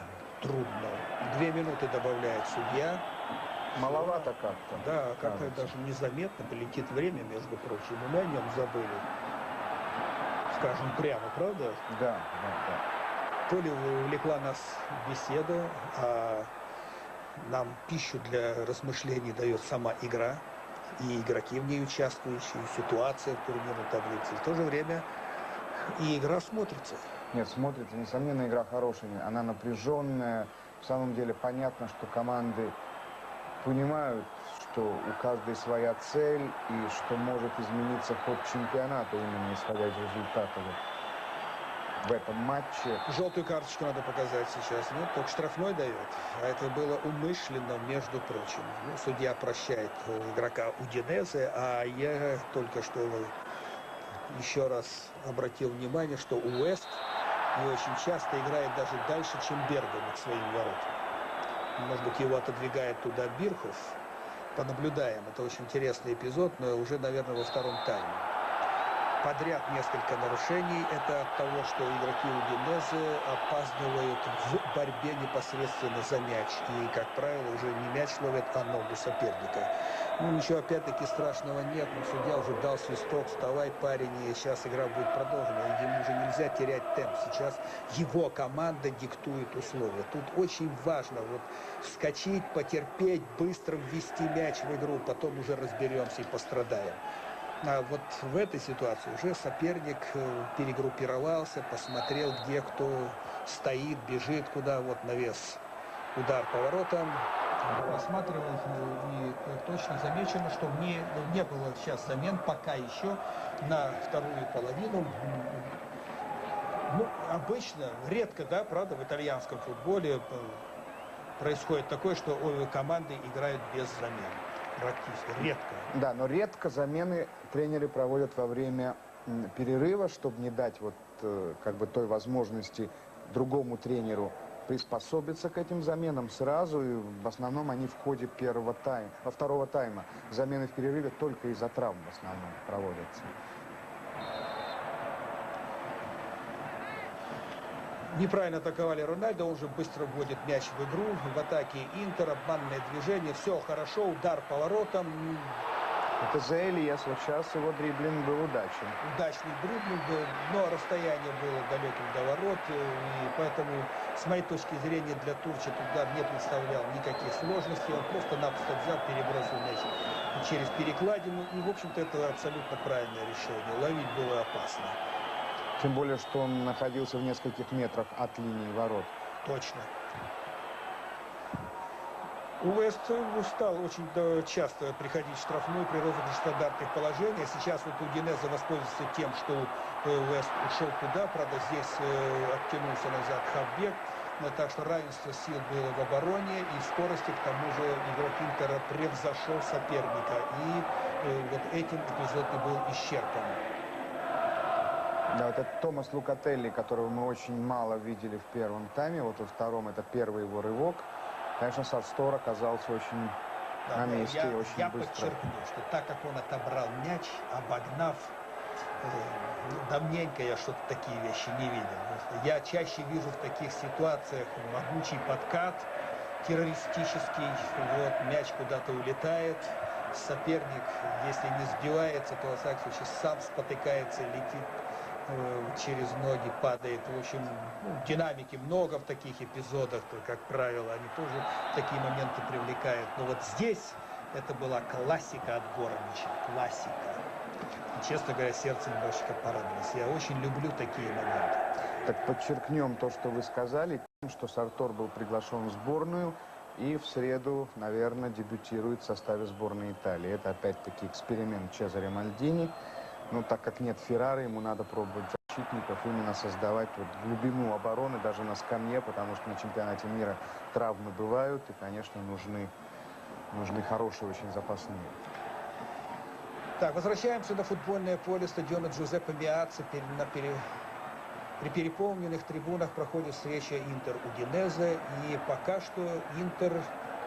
трудно. 2 минуты добавляет судья. Маловато как-то. Да, как-то даже незаметно полетит время, между прочим. И мы о нем забыли. Скажем прямо, правда? Да, да. То ли увлекла нас беседа, а нам пищу для размышлений дает сама игра, и игроки в ней участвующие, ситуация в турнирной таблице. В то же время и игра смотрится. Нет, смотрится, несомненно, игра хорошая. Она напряженная. В самом деле понятно, что команды понимают, что у каждой своя цель и что может измениться ход чемпионата, именно исходя из результата в этом матче. Желтую карточку надо показать сейчас. Ну, только штрафной дает. А это было умышленно, между прочим. Ну, судья прощает игрока Удинезе, а я только что еще раз обратил внимание, что Уэст не очень часто играет даже дальше, чем Бергуми к своим воротам. Может быть, его отодвигает туда Бирхов. Понаблюдаем. Это очень интересный эпизод, но уже, наверное, во втором тайме. Подряд несколько нарушений. Это от того, что игроки Удинезе опаздывают в борьбе непосредственно за мяч. И, как правило, уже не мяч ловят, а ногу соперника. Ну, ничего, опять-таки, страшного нет. Но судья уже дал свисток. Вставай, парень, и сейчас игра будет продолжена. Ему уже нельзя терять темп. Сейчас его команда диктует условия. Тут очень важно вот вскочить, потерпеть, быстро ввести мяч в игру. Потом уже разберемся и пострадаем. А вот в этой ситуации уже соперник перегруппировался, посмотрел, где кто стоит, бежит, куда. Вот навес, удар поворотом. Осматривал и точно замечено, что не было сейчас замен пока еще на вторую половину. Ну, обычно, редко, да, правда, в итальянском футболе происходит такое, что команды играют без замен. Практически редко. Да, но редко замены тренеры проводят во время перерыва, чтобы не дать вот как бы той возможности другому тренеру приспособиться к этим заменам сразу. И в основном они в ходе второго тайма. Замены в перерыве только из-за травм в основном проводятся. Неправильно атаковали Рональдо, он же быстро вводит мяч в игру. В атаке Интер, обманное движение, все хорошо, удар поворотом. Это за Элиас, вот сейчас его дриблинг был удачен. Удачный дриблинг был, но расстояние было далеким до ворот. И поэтому, с моей точки зрения, для Турчи удар не представлял никаких сложностей. Он просто-напросто взял, перебросил мяч через перекладину. И, в общем-то, это абсолютно правильное решение. Ловить было опасно. Тем более, что он находился в нескольких метрах от линии ворот. Точно. Уэст стал очень часто приходить в штрафную при розыгрыше стандартных положений. Сейчас вот Удинезе воспользуется тем, что Уэст ушел туда. Правда, здесь оттянулся назад хавбек. Так что равенство сил было в обороне. И в скорости, к тому же, игрок Интера превзошел соперника. И вот этим эпизод и был исчерпан. Да, вот это Томас Лукателли, которого мы очень мало видели в первом тайме. Вот во втором это первый его рывок. Конечно, Сарстор оказался очень на месте и очень я быстро. подчеркну, что так как он отобрал мяч, обогнав, давненько я что-то такие вещи не видел. Я чаще вижу в таких ситуациях могучий подкат террористический. Вот, мяч куда-то улетает. Соперник, если не сбивается, то, во всяком случае, сам спотыкается, летит через ноги, падает. В общем, динамики много в таких эпизодах, как правило, они тоже такие моменты привлекают. Но вот здесь это была классика отбора мяча, классика. И, честно говоря, сердце немножечко порадовалось. Я очень люблю такие моменты. Так подчеркнем то, что вы сказали, что Сартор был приглашен в сборную и в среду, наверное, дебютирует в составе сборной Италии. Это опять-таки эксперимент Чезаре Мальдини. Но так как нет Феррары, ему надо пробовать защитников, именно создавать вот глубину обороны даже на скамье, потому что на чемпионате мира травмы бывают и, конечно, нужны хорошие очень запасные. Так, возвращаемся на футбольное поле стадиона Джузеппе Меацци. При переполненных трибунах проходит встреча Интер-Удинезе. И пока что Интер,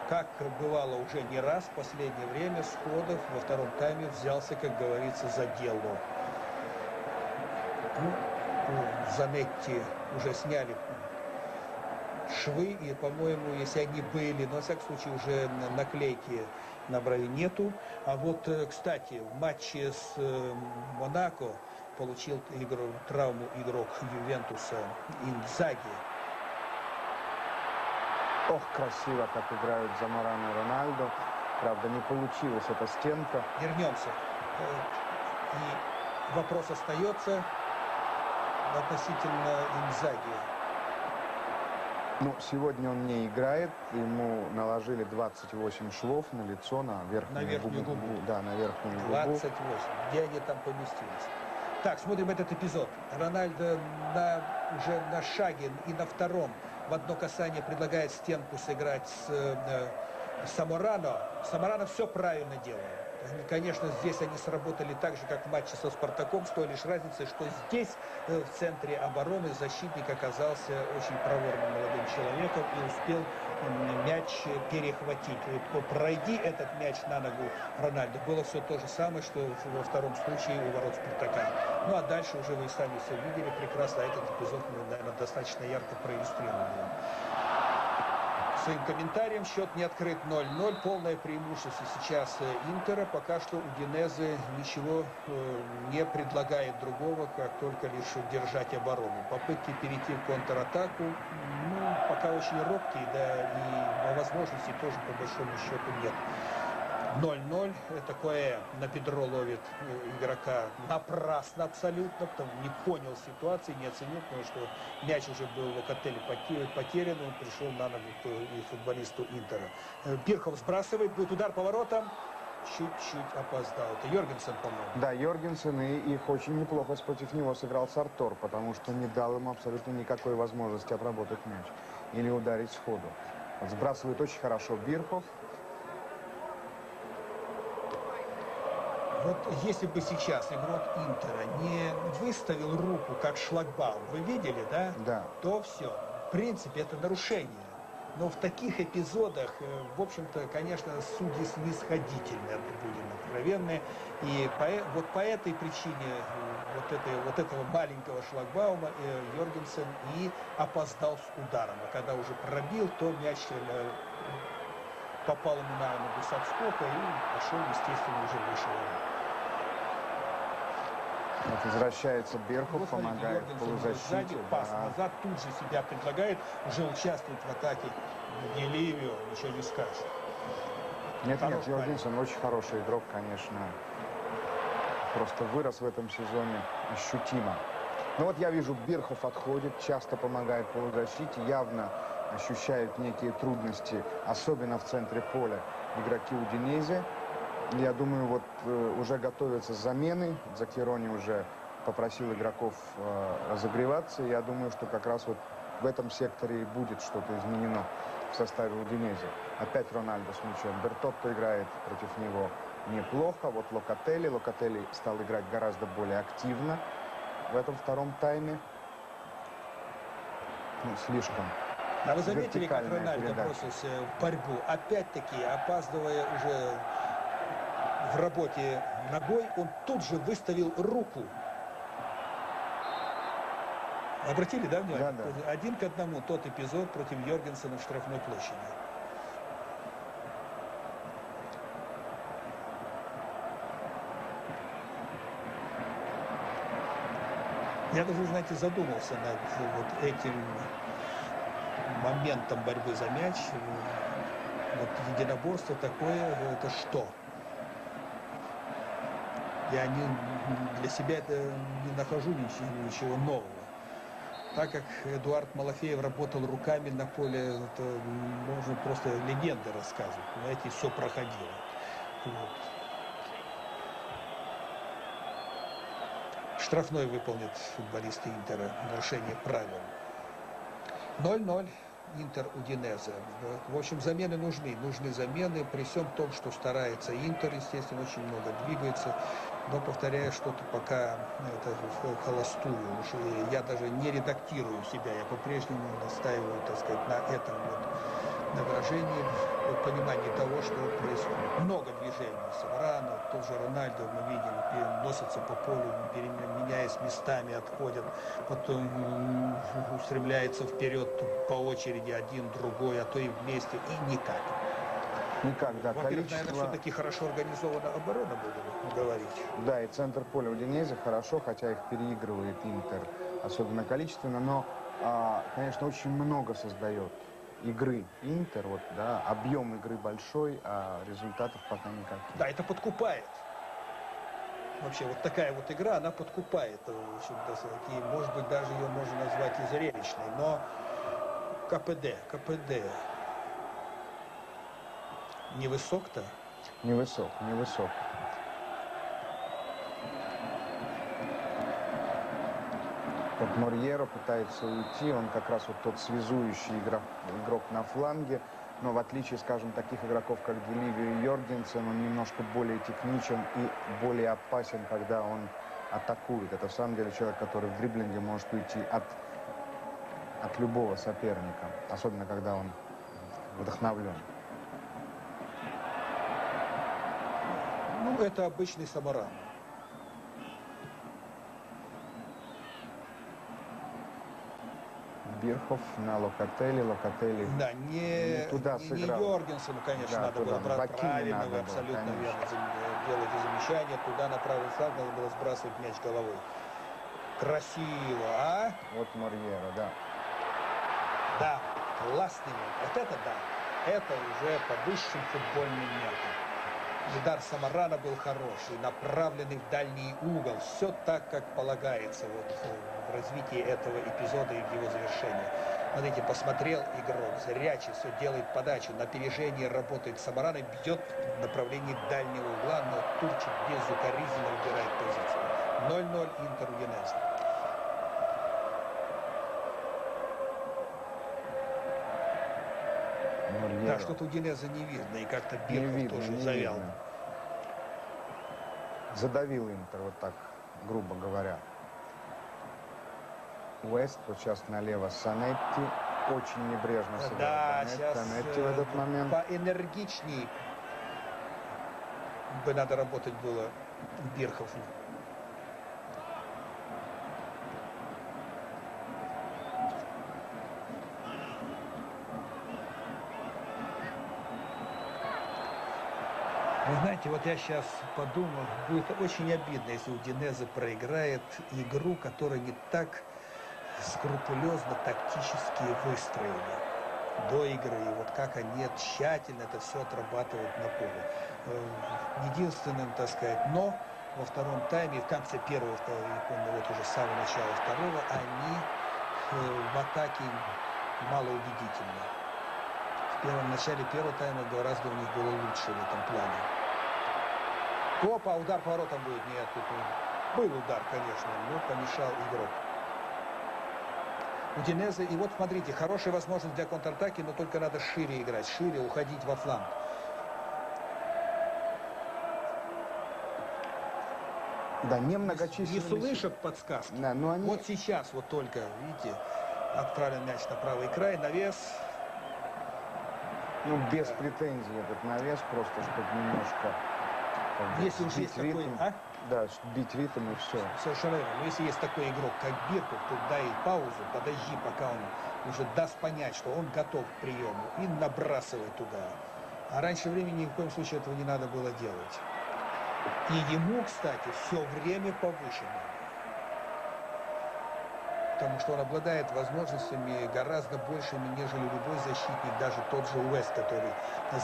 как бывало уже не раз в последнее время, сходов во втором тайме взялся, как говорится, за дело. Ну, Занетти уже сняли швы, и, по-моему, если они были, но, во всяком случае, уже наклейки на брови нету. А вот, кстати, в матче с Монако получил травму игрок Ювентуса Инзаги. Ох, красиво, как играют Заморано и Рональдо. Правда, не получилась эта стенка. Вернемся. И вопрос остается относительно Инзаги. Ну, сегодня он не играет. Ему наложили 28 швов на лицо, на верхнюю губу. Да, на верхнюю губу. 28. Где они там поместились? Так, смотрим этот эпизод. Рональдо уже на шаге и на втором в одно касание предлагает стенку сыграть с Саморано. Саморано все правильно делает. Конечно, здесь они сработали так же, как в матче со Спартаком, с той лишь разницей, что здесь, в центре обороны, защитник оказался очень проворным молодым человеком и успел мяч перехватить. Пройди этот мяч на ногу Рональду. Было все то же самое, что во втором случае у ворот Спартака. Ну а дальше уже вы сами все видели прекрасно. Этот эпизод мы, наверное, достаточно ярко проиллюстрировали. Своим комментарием счет не открыт 0-0. Полное преимущество сейчас Интера. Пока что Удинезе ничего не предлагает другого, как только лишь держать оборону. Попытки перейти в контратаку, ну, пока очень робкие, да, и возможностей тоже по большому счету нет. 0-0. Такое на бедро ловит игрока напрасно абсолютно, потому не понял ситуации, не оценил, потому что мяч уже был в Локотеле потерян, он пришел на ногу и футболисту Интера. Бирхов сбрасывает, будет удар поворотом, чуть-чуть опоздал. Это Йоргенсен, по-моему. Да, Йоргенсен, и их очень неплохо против него сыграл Сартор, потому что не дал ему абсолютно никакой возможности обработать мяч или ударить сходу. Вот сбрасывает очень хорошо Бирхов. Вот если бы сейчас игрок Интера не выставил руку как шлагбаум, вы видели, да? Да. То все. В принципе, это нарушение. Но в таких эпизодах, в общем-то, конечно, судьи снисходительны, будем откровенны. И вот по этой причине вот этого маленького шлагбаума Йоргенсен и опоздал с ударом. А когда уже пробил, то мяч попал ему на ногу с отскока и пошел, естественно, уже выше. Вот возвращается Бирхов, Вот, помогает в полузащите. Сзади, пас Да. назад, тут же себя предлагает, уже участвует в атаке. Гелевио, ничего не скажешь. Нет, Хороший Йоргенсен очень хороший игрок, конечно. Просто вырос в этом сезоне ощутимо. Но вот я вижу, Бирхов отходит, часто помогает в полузащите, явно ощущают некие трудности, особенно в центре поля игроки Удинезе. Я думаю, вот уже готовятся замены. Закирони уже попросил игроков разогреваться. Я думаю, что как раз вот в этом секторе и будет что-то изменено в составе Удинезе. Опять Рональдо с мячом. Бертотто играет против него неплохо. Вот Локотели стал играть гораздо более активно в этом втором тайме. Ну, слишком. А вы заметили, как вертикальная Рональдо передача. бросился в борьбу? Опять-таки, опаздывая уже в работе ногой, он тут же выставил руку. Обратили, да, внимание? Да, да. 1-1 тот эпизод против Йоргенсена в штрафной площади. Я даже, знаете, задумался над вот этим моментом борьбы за мяч. Вот единоборство такое, это что? Я для себя это не нахожу ничего нового. Так как Эдуард Малафеев работал руками на поле, это можно просто легенды рассказывать. Понимаете, все проходило. Вот. Штрафной выполнит футболисты Интера. Нарушение правил. 0-0. Интер Удинезе. В общем, замены нужны. Нужны замены. При всем том, что старается Интер, естественно, очень много двигается. Но, повторяю, что-то пока это в холостую. Уж я даже не редактирую себя. Я по-прежнему настаиваю, так сказать, на этом вот, на выражении, в понимании того, что происходит. Много движений. Саварано, тот же Рональдо, мы видим, носятся по полю, меняясь местами, отходят. Потом устремляется вперед по очереди один, другой, а то и вместе, и никак. Никак, да. Во-первых, наверное, все-таки хорошо организована оборона, будем говорить. Да, и центр поля Удинезе хорошо, хотя их переигрывает Интер, особенно количественно, но, конечно, очень много создает игры Интер, вот, да, объем игры большой, а результатов пока никаких. Да, это подкупает. Вообще, вот такая вот игра, она подкупает. В общем, и, может быть, даже ее можно назвать и зрелищной, но КПД. Невысок-то? Невысок. Вот Морьеро пытается уйти, он как раз вот тот связующий игрок на фланге, но в отличие, скажем, таких игроков, как Гелевио и Йоргенсен, он немножко более техничен и более опасен, когда он атакует. Это в самом деле человек, который в дриблинге может уйти от любого соперника, особенно когда он вдохновлен. Ну, это обычный Самаран. Бирхов на Локотели, Локотели. Да, не туда не сыграл. Йоргенсену, конечно, Да, надо туда, было брать. Бакини Правильно, надо вы было, абсолютно конечно. верно делаете замечание. Туда на правый фланг надо было сбрасывать мяч головой. Красиво, а? Вот Морьера, да. Да, классный мяч. Вот это да. Это уже по высшим футбольным меркам. Удар Самарана был хороший, направленный в дальний угол. Все так, как полагается вот, в развитии этого эпизода и в его завершении. Смотрите, посмотрел игрок, зрячий, все делает подачу, на опережение работает Самаран и бьет в направлении дальнего угла, но Турчик безукоризненно выбирает позицию. 0-0 Интер Удинезе. Морьера. Да, что-то Удинезе не видно, и как-то Не Бирхов видно, тоже не завял. видно. Задавил Интер, вот так, грубо говоря. Уэст, вот сейчас налево Санетти. Очень небрежно сыграл Да, сейчас Санетти в этот момент. поэнергичней бы надо работать было Бирхову. Вы знаете, вот я сейчас подумал, будет очень обидно, если Удинезе проиграет игру, которую не так скрупулезно тактически выстроили до игры. И вот как они тщательно это все отрабатывают на поле. Единственным, так сказать, но во втором тайме, в конце первого, я помню, вот уже с самого начала второго, они в атаке малоубедительны. В начале первого тайма гораздо у них было лучше в этом плане. Опа, удар поворотом будет. Нет, тут был удар, конечно, но помешал игрок. Удинезе, и вот смотрите, хорошая возможность для контратаки, но только надо шире играть, шире уходить во фланг. Да, немногочисленные. Не слышат подсказки. Да, но они... Вот сейчас вот только, видите, отправлен мяч на правый край, навес. Ну, без претензий этот навес, просто чтобы немножко... как бы, Если уж сбить есть такой, ритм. а? Да, сбить ритм и все. Совершенно верно. Но если есть такой игрок, как Бирков, то дай паузу, подожди, пока он уже даст понять, что он готов к приему, и набрасывай туда. А раньше времени ни в коем случае этого не надо было делать. И ему, кстати, все время повышено. Потому что он обладает возможностями гораздо большими, нежели любой защитник, даже тот же Уэст, который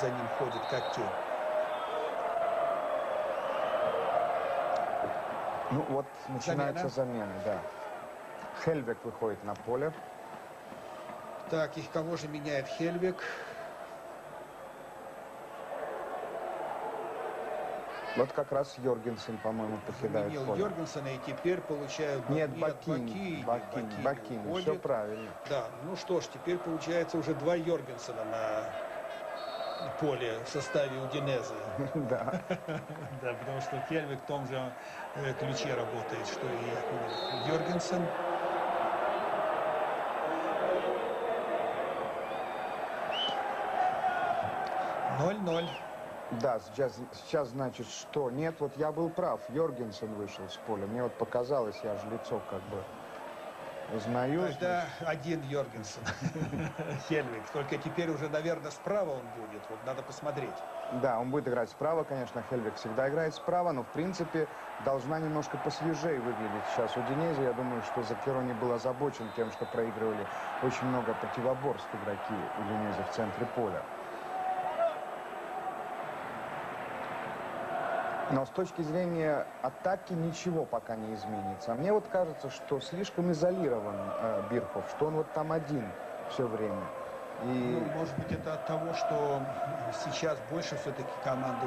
за ним ходит как тень. Ну вот начинается замена, да. Хельвек выходит на поле. Так, их кого же меняет Хельвек? Вот как раз Йоргенсен, по-моему, покидает Заменил поле. Йоргенсена и теперь получают... Нет, Бакини. Бакини. Все правильно. Да, ну что ж, теперь получается уже два Йоргенсена на поле в составе Удинезе. Да. Да, потому что Хельвик в том же ключе работает, что и Йоргенсен. Ноль-ноль. Да, сейчас значит, что? Нет, вот я был прав. Йоргенсен вышел с поля. Мне вот показалось, я же лицо как бы узнаю. Тогда один Йоргенсен. Хельвик. Только теперь уже, наверное, справа он будет. Вот надо посмотреть. Да, он будет играть справа, конечно, Хельвик всегда играет справа, но в принципе должна немножко посвежее выглядеть сейчас Удинезе. Я думаю, что Закерони был озабочен тем, что проигрывали очень много противоборств игроки Удинезе в центре поля. Но с точки зрения атаки ничего пока не изменится. Мне вот кажется, что слишком изолирован Бирхов, что он вот там один все время. И... Ну, может быть, это от того, что сейчас больше все-таки команда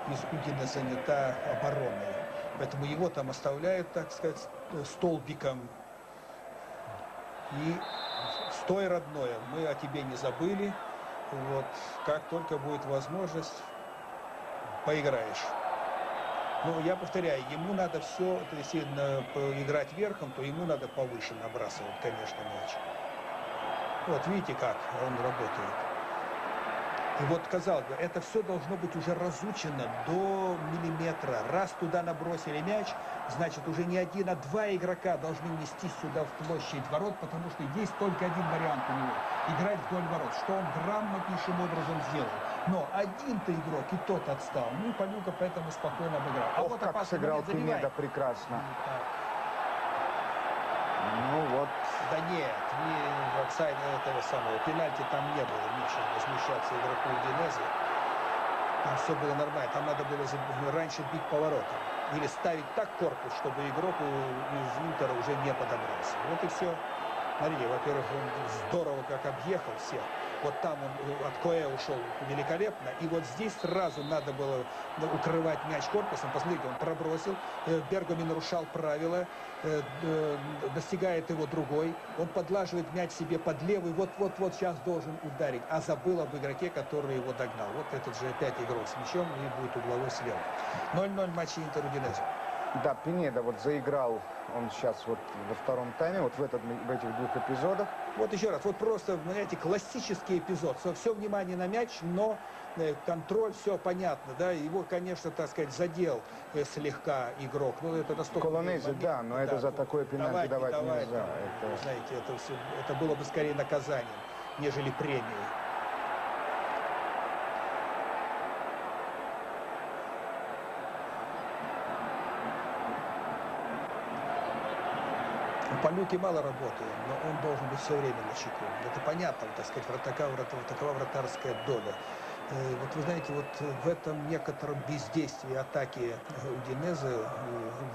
из Удина занята обороной. Поэтому его там оставляют, так сказать, столбиком. И стой, родное, мы о тебе не забыли. Вот, как только будет возможность, поиграешь. Ну, я повторяю, ему надо все, если играть верхом, то ему надо повыше набрасывать, конечно, мяч. Вот, видите, как он работает. И вот, казалось бы, это все должно быть уже разучено до миллиметра. Раз туда набросили мяч, значит, уже не один, а два игрока должны нестись сюда в площадь ворот, потому что есть только один вариант у него – играть вдоль ворот, что он грамотнейшим образом сделал. Но один-то игрок, и тот отстал. Ну, и Палюка поэтому спокойно обыграл. А Ох, вот как опасный сыграл момент, забивай. Пинеда прекрасно. Так. Ну вот. Да нет, ни офсайда этого самого пенальти там не было, нечего возмущаться игроку Удинезе. Там все было нормально, там надо было раньше бить поворотом. Или ставить так корпус, чтобы игрок из Интера уже не подобрался. Вот и все. Смотрите, во-первых, он здорово как объехал всех. Вот там он от Коэ ушел великолепно. И вот здесь сразу надо было укрывать мяч корпусом. Посмотрите, он пробросил. Бергами нарушал правила. Достигает его другой. Он подлаживает мяч себе под левый. Вот сейчас должен ударить. А забыл об игроке, который его догнал. Вот этот же опять игрок с мячом и будет угловой слева. 0-0 матче Интер-Удинезе. Да, Пинеда вот заиграл он сейчас вот во втором тайме, вот в этих двух эпизодах. Вот еще раз, вот просто, знаете, классический эпизод. Все внимание на мяч, но контроль, все понятно, да. Его, конечно, так сказать, задел слегка игрок. Ну, это настолько... Колонезе, да, но это за такое пенальти давать нельзя. Это... Знаете, это было бы скорее наказанием, нежели премией. У Палюки мало работает, но он должен быть все время на чеку. Это понятно, так сказать, такова вратарская доля. Вот вы знаете, вот в этом некотором бездействии атаки Удинезе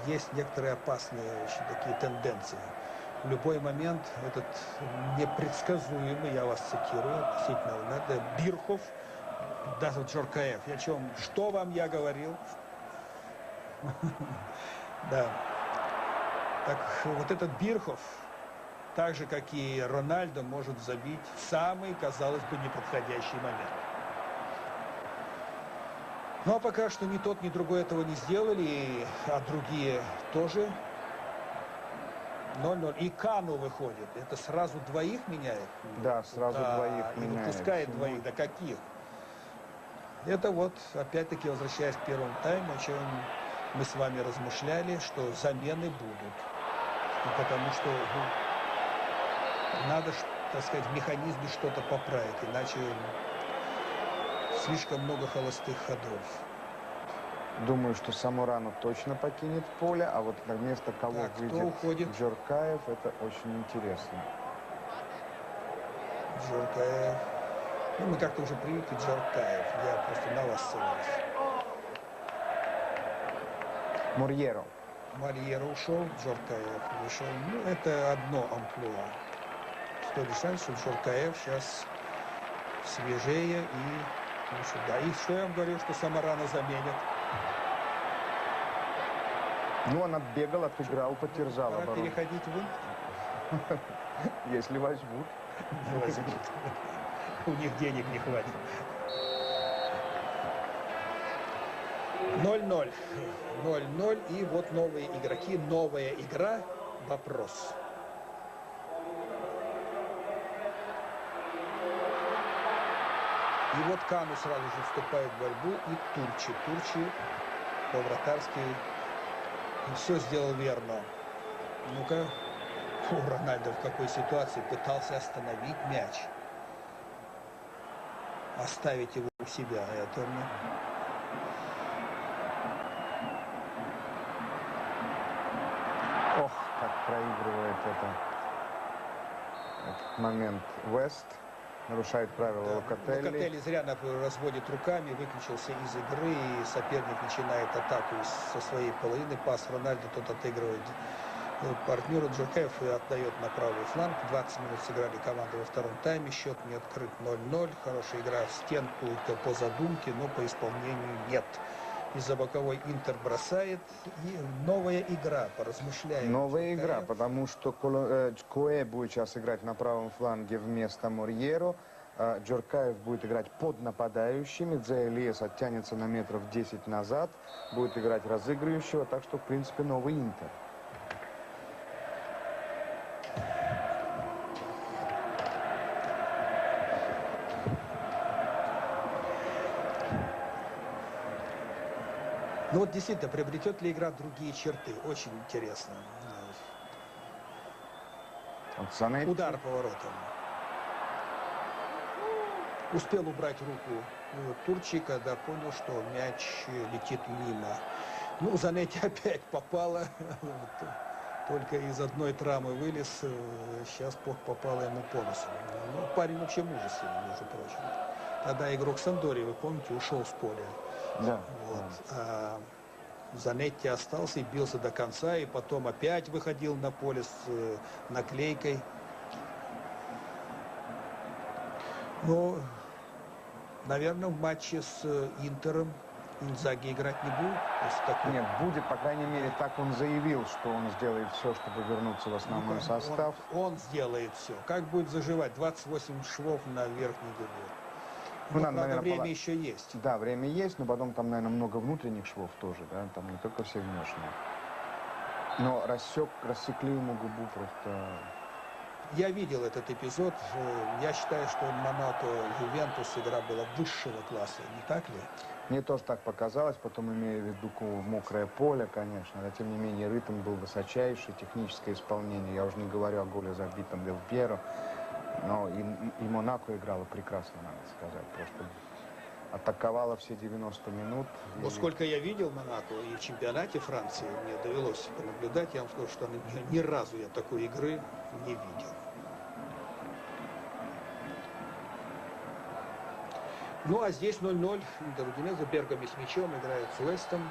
есть некоторые опасные очень такие тенденции. В любой момент этот непредсказуемый, я вас цитирую, относительно надо, Бирхов, даже Джоркаев. Что вам я говорил? Да. Так вот этот Бирхов, так же, как и Рональдо, может забить в самый, казалось бы, неподходящий момент. Но пока что ни тот, ни другой этого не сделали, а другие тоже. 0-0. И Кану выходит. Это сразу двоих меняет? Да, сразу двоих меняет. И выпускает двоих. Да каких? Это вот, опять-таки, возвращаясь к первому тайму, о чем мы с вами размышляли, что замены будут. Потому что надо, так сказать, в механизме что-то поправить, иначе слишком много холостых ходов. Думаю, что Самурано точно покинет поле, а вот на место кого Так, выйдет Джоркаев, это очень интересно. Джоркаев. Ну, мы как-то уже привыкли к Джоркаев. Я просто на вас ссылаюсь. Мурьеро. Мальера ушел, Джоркаев вышел. Ну, это одно амплуа. Стоит шанс, что Джоркаев сейчас свежее и сюда. И что я вам говорил, что Самарана заменят? Ну, он отбегал, отыграл, потерзал Пора оборону. переходить в Интер. Если возьмут. Не возьмут. У них денег не хватит. 0-0. 0-0. И вот новые игроки. Новая игра. Вопрос. И вот Кану сразу же вступает в борьбу. И Турчи. Турчи по-вратарски все сделал верно. Ну-ка. Рональдо в какой ситуации пытался остановить мяч. Оставить его у себя. Это... Ох, как проигрывает этот момент Вест. Нарушает правила Локотелли. Локотелли зря разводит руками, выключился из игры, и соперник начинает атаку со своей половины. Пас Рональдо, тот отыгрывает партнеру. Джоркаев отдает на правый фланг. 20 минут сыграли команды во втором тайме. Счет не открыт 0-0. Хорошая игра в стенку по задумке, но по исполнению нет. Из-за боковой Интер бросает. И новая игра, поразмышляем. Новая игра, потому что Коэ будет сейчас играть на правом фланге вместо Мурьеро. Джоркаев будет играть под нападающими. Дзе Элиас оттянется на метров 10 назад. Будет играть разыгрывающего. Так что, в принципе, новый Интер. Ну вот действительно, приобретет ли игра другие черты? Очень интересно. Вот Занетти. Удар поворотом. Успел убрать руку Турчи, когда понял, что мяч летит мимо. Ну, Занетти опять попало. Только из одной травмы вылез. Сейчас попало ему по носу. Ну, парень вообще мужественный, между прочим. Тогда игрок Сандори, вы помните, ушел с поля. Да. Вот. А Занетти остался и бился до конца. И потом опять выходил на поле с наклейкой. Но, наверное, в матче с Интером Инзаги играть не будет. Нет, будет, по крайней мере, так он заявил, что он сделает все, чтобы вернуться в основной состав. Он сделает все. Как будет заживать? 28 швов на верхней губе. Ну, Правда, наверное, время еще есть. Да, время есть, но потом там, наверное, много внутренних швов тоже, да, там не только все внешние. Но рассекли ему губу просто. Я видел этот эпизод. Я считаю, что Монако Ювентус игра была высшего класса, не так ли? Мне тоже так показалось, потом имею в виду мокрое поле, конечно, но тем не менее ритм был высочайший, техническое исполнение, я уже не говорю о голе забитом Дель Пьеро, но и Монако играла прекрасно, надо сказать, просто атаковала все 90 минут. Вот сколько я видел Монако и в чемпионате Франции, мне довелось понаблюдать, я вам скажу, что ни разу я такой игры не видел. Ну, а здесь 0-0. Удинезе Бергами с мячом играет с Вестом.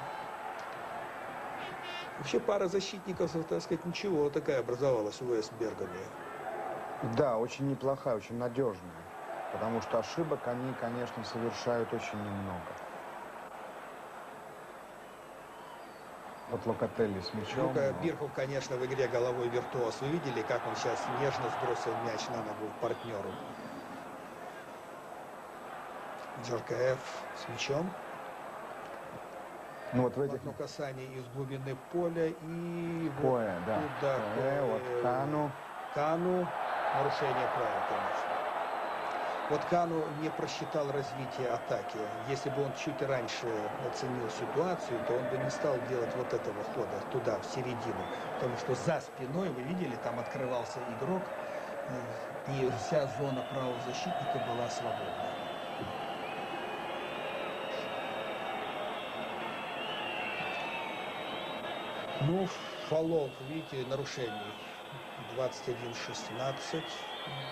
Вообще пара защитников, так сказать, ничего такая образовалась у Вест Бергами. Да, очень неплохая, очень надежная. Потому что ошибок они, конечно, совершают очень немного. Вот Локотелли с мячом. Ну, Бирхов, конечно, в игре головой виртуоз. Вы видели, как он сейчас нежно сбросил мяч на ногу партнеру? Джоркаэф с мячом. Ну, вот в этих... Одно касание из глубины поля и Кое, да. туда. Вот Кану. Кану. Нарушение правил, конечно. Вот Кану не просчитал развитие атаки. Если бы он чуть раньше оценил ситуацию, то он бы не стал делать вот этого хода туда, в середину. Потому что за спиной, вы видели, там открывался игрок, и вся зона правого защитника была свободна. Ну, фолов, видите, нарушений. 21-16.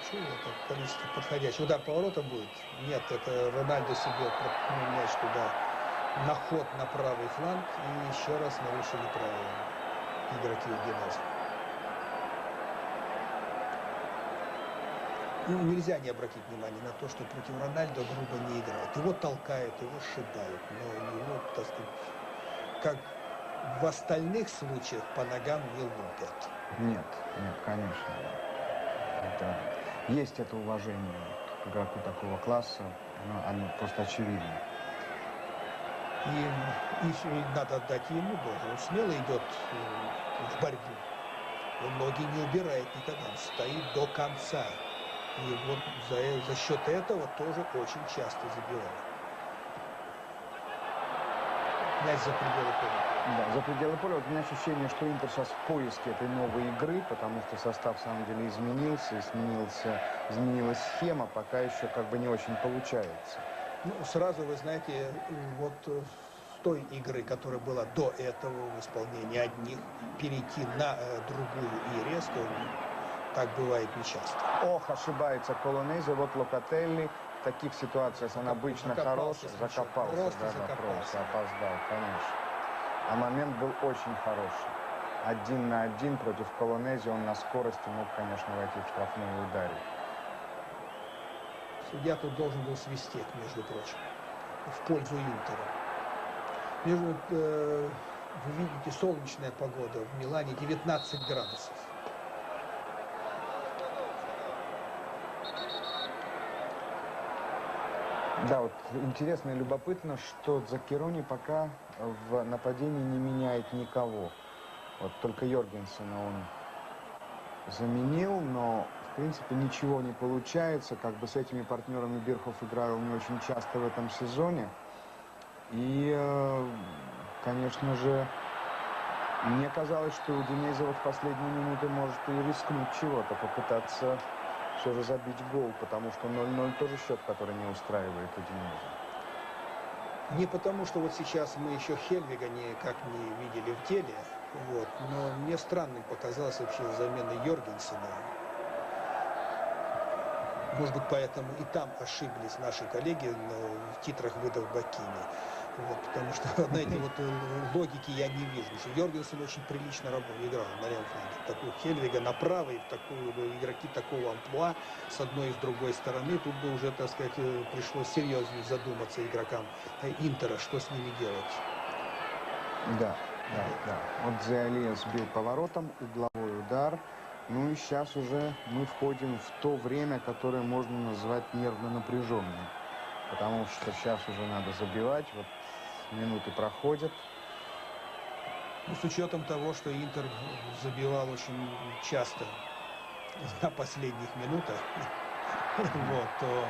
Что это количество подходящих? Удар поворотом будет? Нет, это Рональдо себе проткнул мяч туда на ход на правый фланг. И еще раз нарушили правила игроки Удинезе. Ну, нельзя не обратить внимание на то, что против Рональдо грубо не играют. Его толкают, его сшибают. Но его, так сказать, как в остальных случаях по ногам не лупят. Нет, конечно. Это... Есть это уважение к игроку такого класса, но оно просто очевидно. И надо отдать ему тоже. Он смело идет в борьбу. Он ноги не убирает никогда. Он стоит до конца. И вот за счет этого тоже очень часто забивает. Мяч за пределы поля. Да, за пределы поля. Вот у меня ощущение, что Интер сейчас в поиске этой новой игры, потому что состав, в самом деле, изменился, изменилась схема, пока еще как бы не очень получается. Ну, сразу, вы знаете, вот с той игры, которая была до этого в исполнении одних, перейти на другую и резко, так бывает нечасто. Ох, ошибается Колонезе, вот Локотелли. В таких ситуациях он обычно хорош, закопался, просто опоздал, конечно. А момент был очень хороший. 1 на 1 против Колонезе, он на скорости мог, конечно, войти в штрафную и ударить. Судья тут должен был свистеть, между прочим, в пользу Интера. Вы видите, солнечная погода в Милане 19 градусов. Да, вот интересно и любопытно, что Заккерони пока в нападении не меняет никого. Вот только Йоргенсена он заменил, но в принципе ничего не получается. Как бы с этими партнерами Бирхов играл не очень часто в этом сезоне. И конечно же, мне казалось, что Удинеза в последние минуты может и рискнуть чего-то, попытаться все же забить гол, потому что 0-0 тоже счет, который не устраивает Удинеза. Не потому, что вот сейчас мы еще Хельвига никак не видели в деле, вот, но мне странным показалась вообще замена Йоргенсена. Может быть, поэтому и там ошиблись наши коллеги в титрах выдав Бакини. Вот, потому что, знаете, вот логики я не вижу. Йоргенсен очень прилично играл на левом фланге. Такую Хельвига направо и в такую, игроки такого амплуа с одной и с другой стороны. Тут бы уже, так сказать, пришлось серьезно задуматься игрокам Интера, что с ними делать. Да. Вот Зеалия сбил поворотом, угловой удар. Ну и сейчас уже мы входим в то время, которое можно назвать нервно напряженным. Потому что сейчас уже надо забивать, вот минуты проходят. Ну, с учетом того, что Интер забивал очень часто на последних минутах, вот, то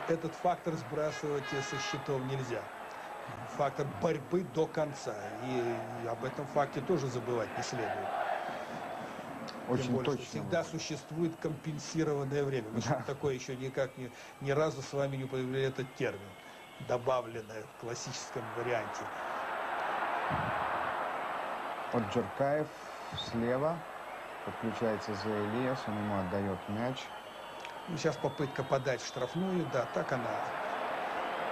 этот фактор сбрасывать со счетов нельзя. Фактор борьбы до конца. И об этом факте тоже забывать не следует. Очень Тем более, точно. что всегда существует компенсированное время. Мы такое еще никак ни разу с вами не употребляли этот термин, добавленное в классическом варианте. Вот Джуркаев слева, подключается Зеалиас, он ему отдает мяч. Ну, сейчас попытка подать в штрафную, да, так она,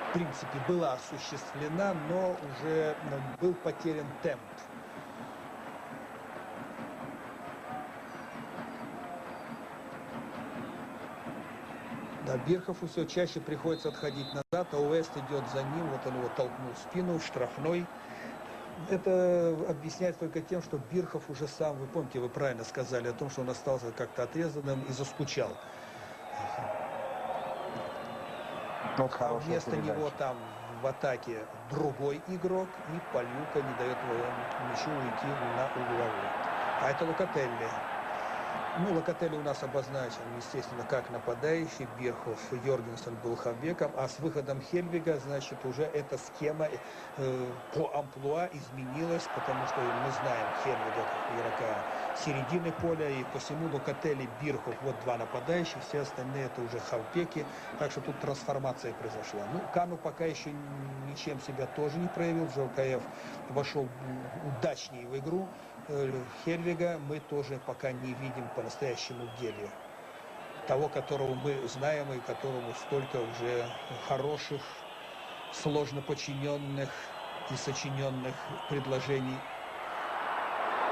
в принципе, была осуществлена, но уже был потерян темп. Да, Бирхофу все чаще приходится отходить назад, а Уэст идет за ним, вот он его толкнул в спину, штрафной. Это объясняется только тем, что Бирхоф уже сам, вы помните, вы правильно сказали о том, что он остался как-то отрезанным и заскучал. Вот А вместо него там в атаке другой игрок, и Пальюка не дает мячу уйти на угловой. А это Локотелли. Ну, Локотелли у нас обозначен, естественно, как нападающий. Бирхоф, Йоргенсен был хавбеком, а с выходом Хельвига, значит, уже эта схема по амплуа изменилась, потому что мы знаем Хельвига как игрока середины поля, и посему Локотелли, Бирхоф, вот два нападающих, все остальные это уже хавбеки, так что тут трансформация произошла. Ну, Кану пока еще ничем себя тоже не проявил, Джуркаев вошел удачнее в игру. Хельвига мы тоже пока не видим по-настоящему в деле. Того, которого мы знаем и которому столько уже хороших, сложно подчиненных и сочиненных предложений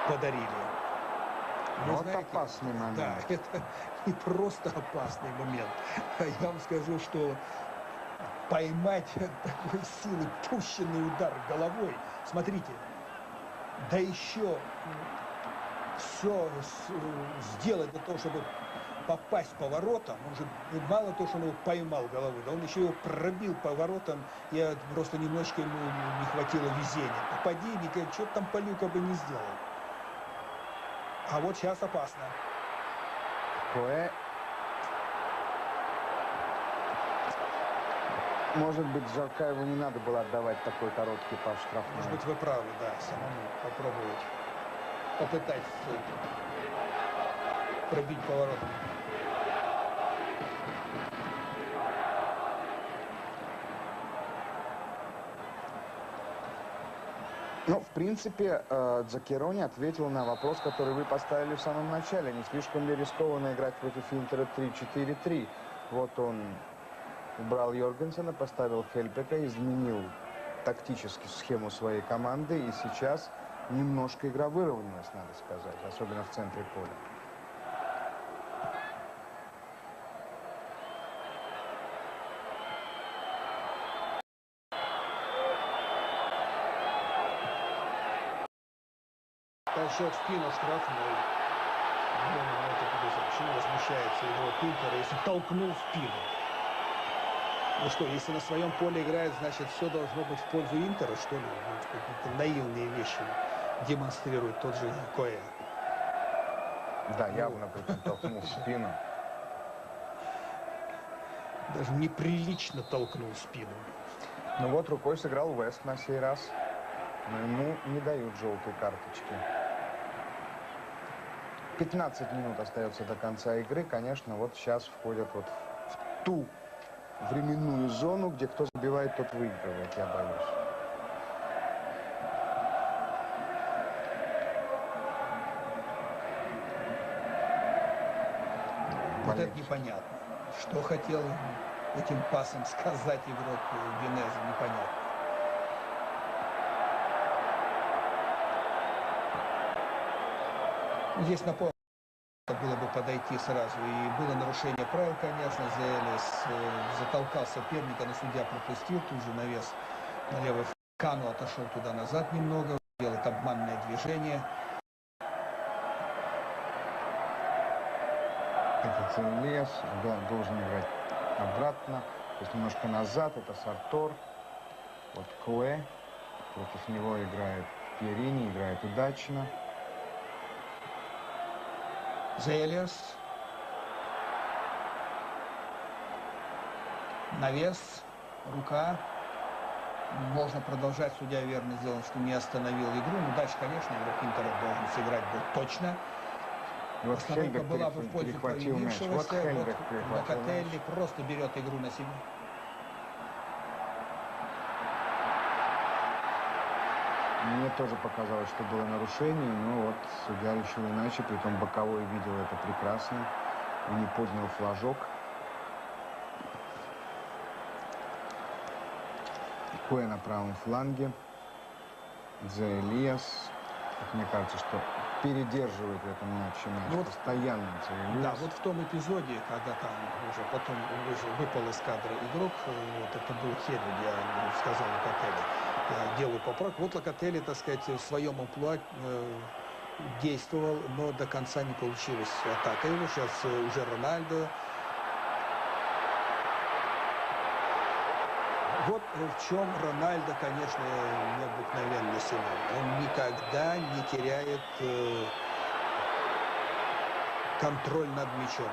подарили. Вот знаете, опасный момент. Да, это не просто опасный момент. Я вам скажу, что поймать такой силы пущенный удар головой, смотрите, да еще все сделать для того, чтобы попасть по воротам. Он же мало того, что он его поймал головой, да он еще его пробил по воротам. Я просто немножечко ему не хватило везения. Попади, никак, что там Пальюка бы не сделал. А вот сейчас опасно. Кое. Может быть, Джуркаеву не надо было отдавать такой короткий пас штрафной. Может быть, вы правы, да, самому попробовать. Попытать пробить поворотом. Ну, в принципе, Джакерони ответил на вопрос, который вы поставили в самом начале. Не слишком ли рискованно играть против Интера 3-4-3? Вот он убрал Йоргенсена, поставил Хельбека, изменил тактически схему своей команды. И сейчас немножко игра выровнялась, надо сказать, особенно в центре поля. Толчок в спину штрафной. Почему возмущается его Интер, если толкнул в спину? Ну что, если на своем поле играет, значит, все должно быть в пользу Интера, что ли? Какие-то наивные вещи демонстрирует тот же Кое. Да, явно причем толкнул в спину. Даже неприлично толкнул в спину. Ну вот, рукой сыграл Уэст на сей раз. но ему не дают желтой карточки. 15 минут остается до конца игры. Конечно, вот сейчас входят вот в ту временную зону, где кто забивает, тот выигрывает, я боюсь. Вот это непонятно. Что хотел этим пасом сказать игрок Удинезе, непонятно. Здесь напомню, было бы подойти сразу. И было нарушение правил, конечно. Зелес затолкал соперника, но судья пропустил. Тут же навес на левый фланг. Кану отошел туда-назад немного. Делает обманное движение. Это Зелес, да, должен играть обратно. То есть немножко назад. Это Сартор. Вот Куэ. Против него играет Пьерини. Играет удачно. Зелес. Навес. Рука. Можно продолжать. Судья верно сделал, что не остановил игру. Ну, дальше, конечно, игрок Интера должен сыграть был точно. Вот Остановка Хельбек была бы в пользу перехватил мяч. Вот провинившегося. Хельбек перехватил мяч. Локотелли просто берет игру на себя. Мне тоже показалось, что было нарушение, но вот судья решил иначе, притом боковой видел это прекрасно и не поднял флажок. Куэ на правом фланге. Зелес, как мне кажется, что передерживает в этом матче мяч Вот, постоянно. Зелес. Да, вот в том эпизоде, когда там уже потом уже выпал из кадра игрок, вот это был Хельбек, я сказал Локотелли. Я делаю поправку. Вот Локотелли, так сказать, в своем амплуа действовал, но до конца не получилась атака его. Сейчас уже Рональдо. Вот в чем Рональдо, конечно, необыкновенно силен. Он никогда не теряет контроль над мячом.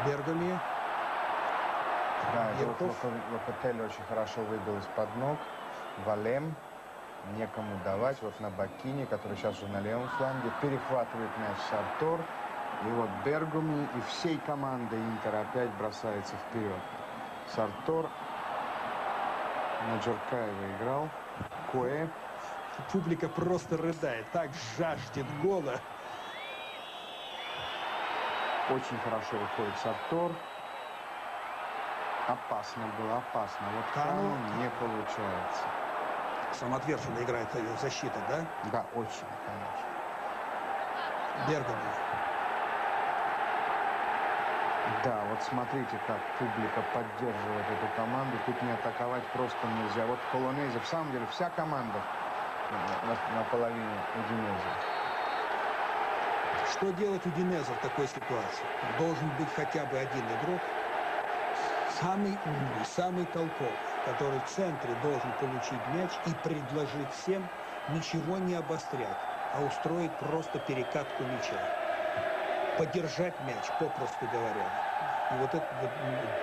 Бергами. Да, это вот Бирков. Локотелли очень хорошо выбил из-под ног. Валем. Некому давать. Вот на Бакини, который сейчас уже на левом фланге. Перехватывает мяч Сартор. И вот Бергами и всей командой Интера опять бросается вперед. Сартор на Джоркаева играл. Куэ. Публика просто рыдает. Так жаждет гола. Очень хорошо выходит Сартор. Опасно было, опасно. Вот Кану не получается. Самоотверженно играет защита, да? Да, очень, конечно. Бергами. Да, вот смотрите, как публика поддерживает эту команду. Тут не атаковать просто нельзя. Вот Полонезе, в самом деле, вся команда на половине Удинезе. Что делать Удинезе в такой ситуации? Должен быть хотя бы один игрок, самый умный, самый толковый, который в центре должен получить мяч и предложить всем ничего не обострять, а устроить просто перекатку мяча. Подержать мяч, попросту говоря. И вот этот вот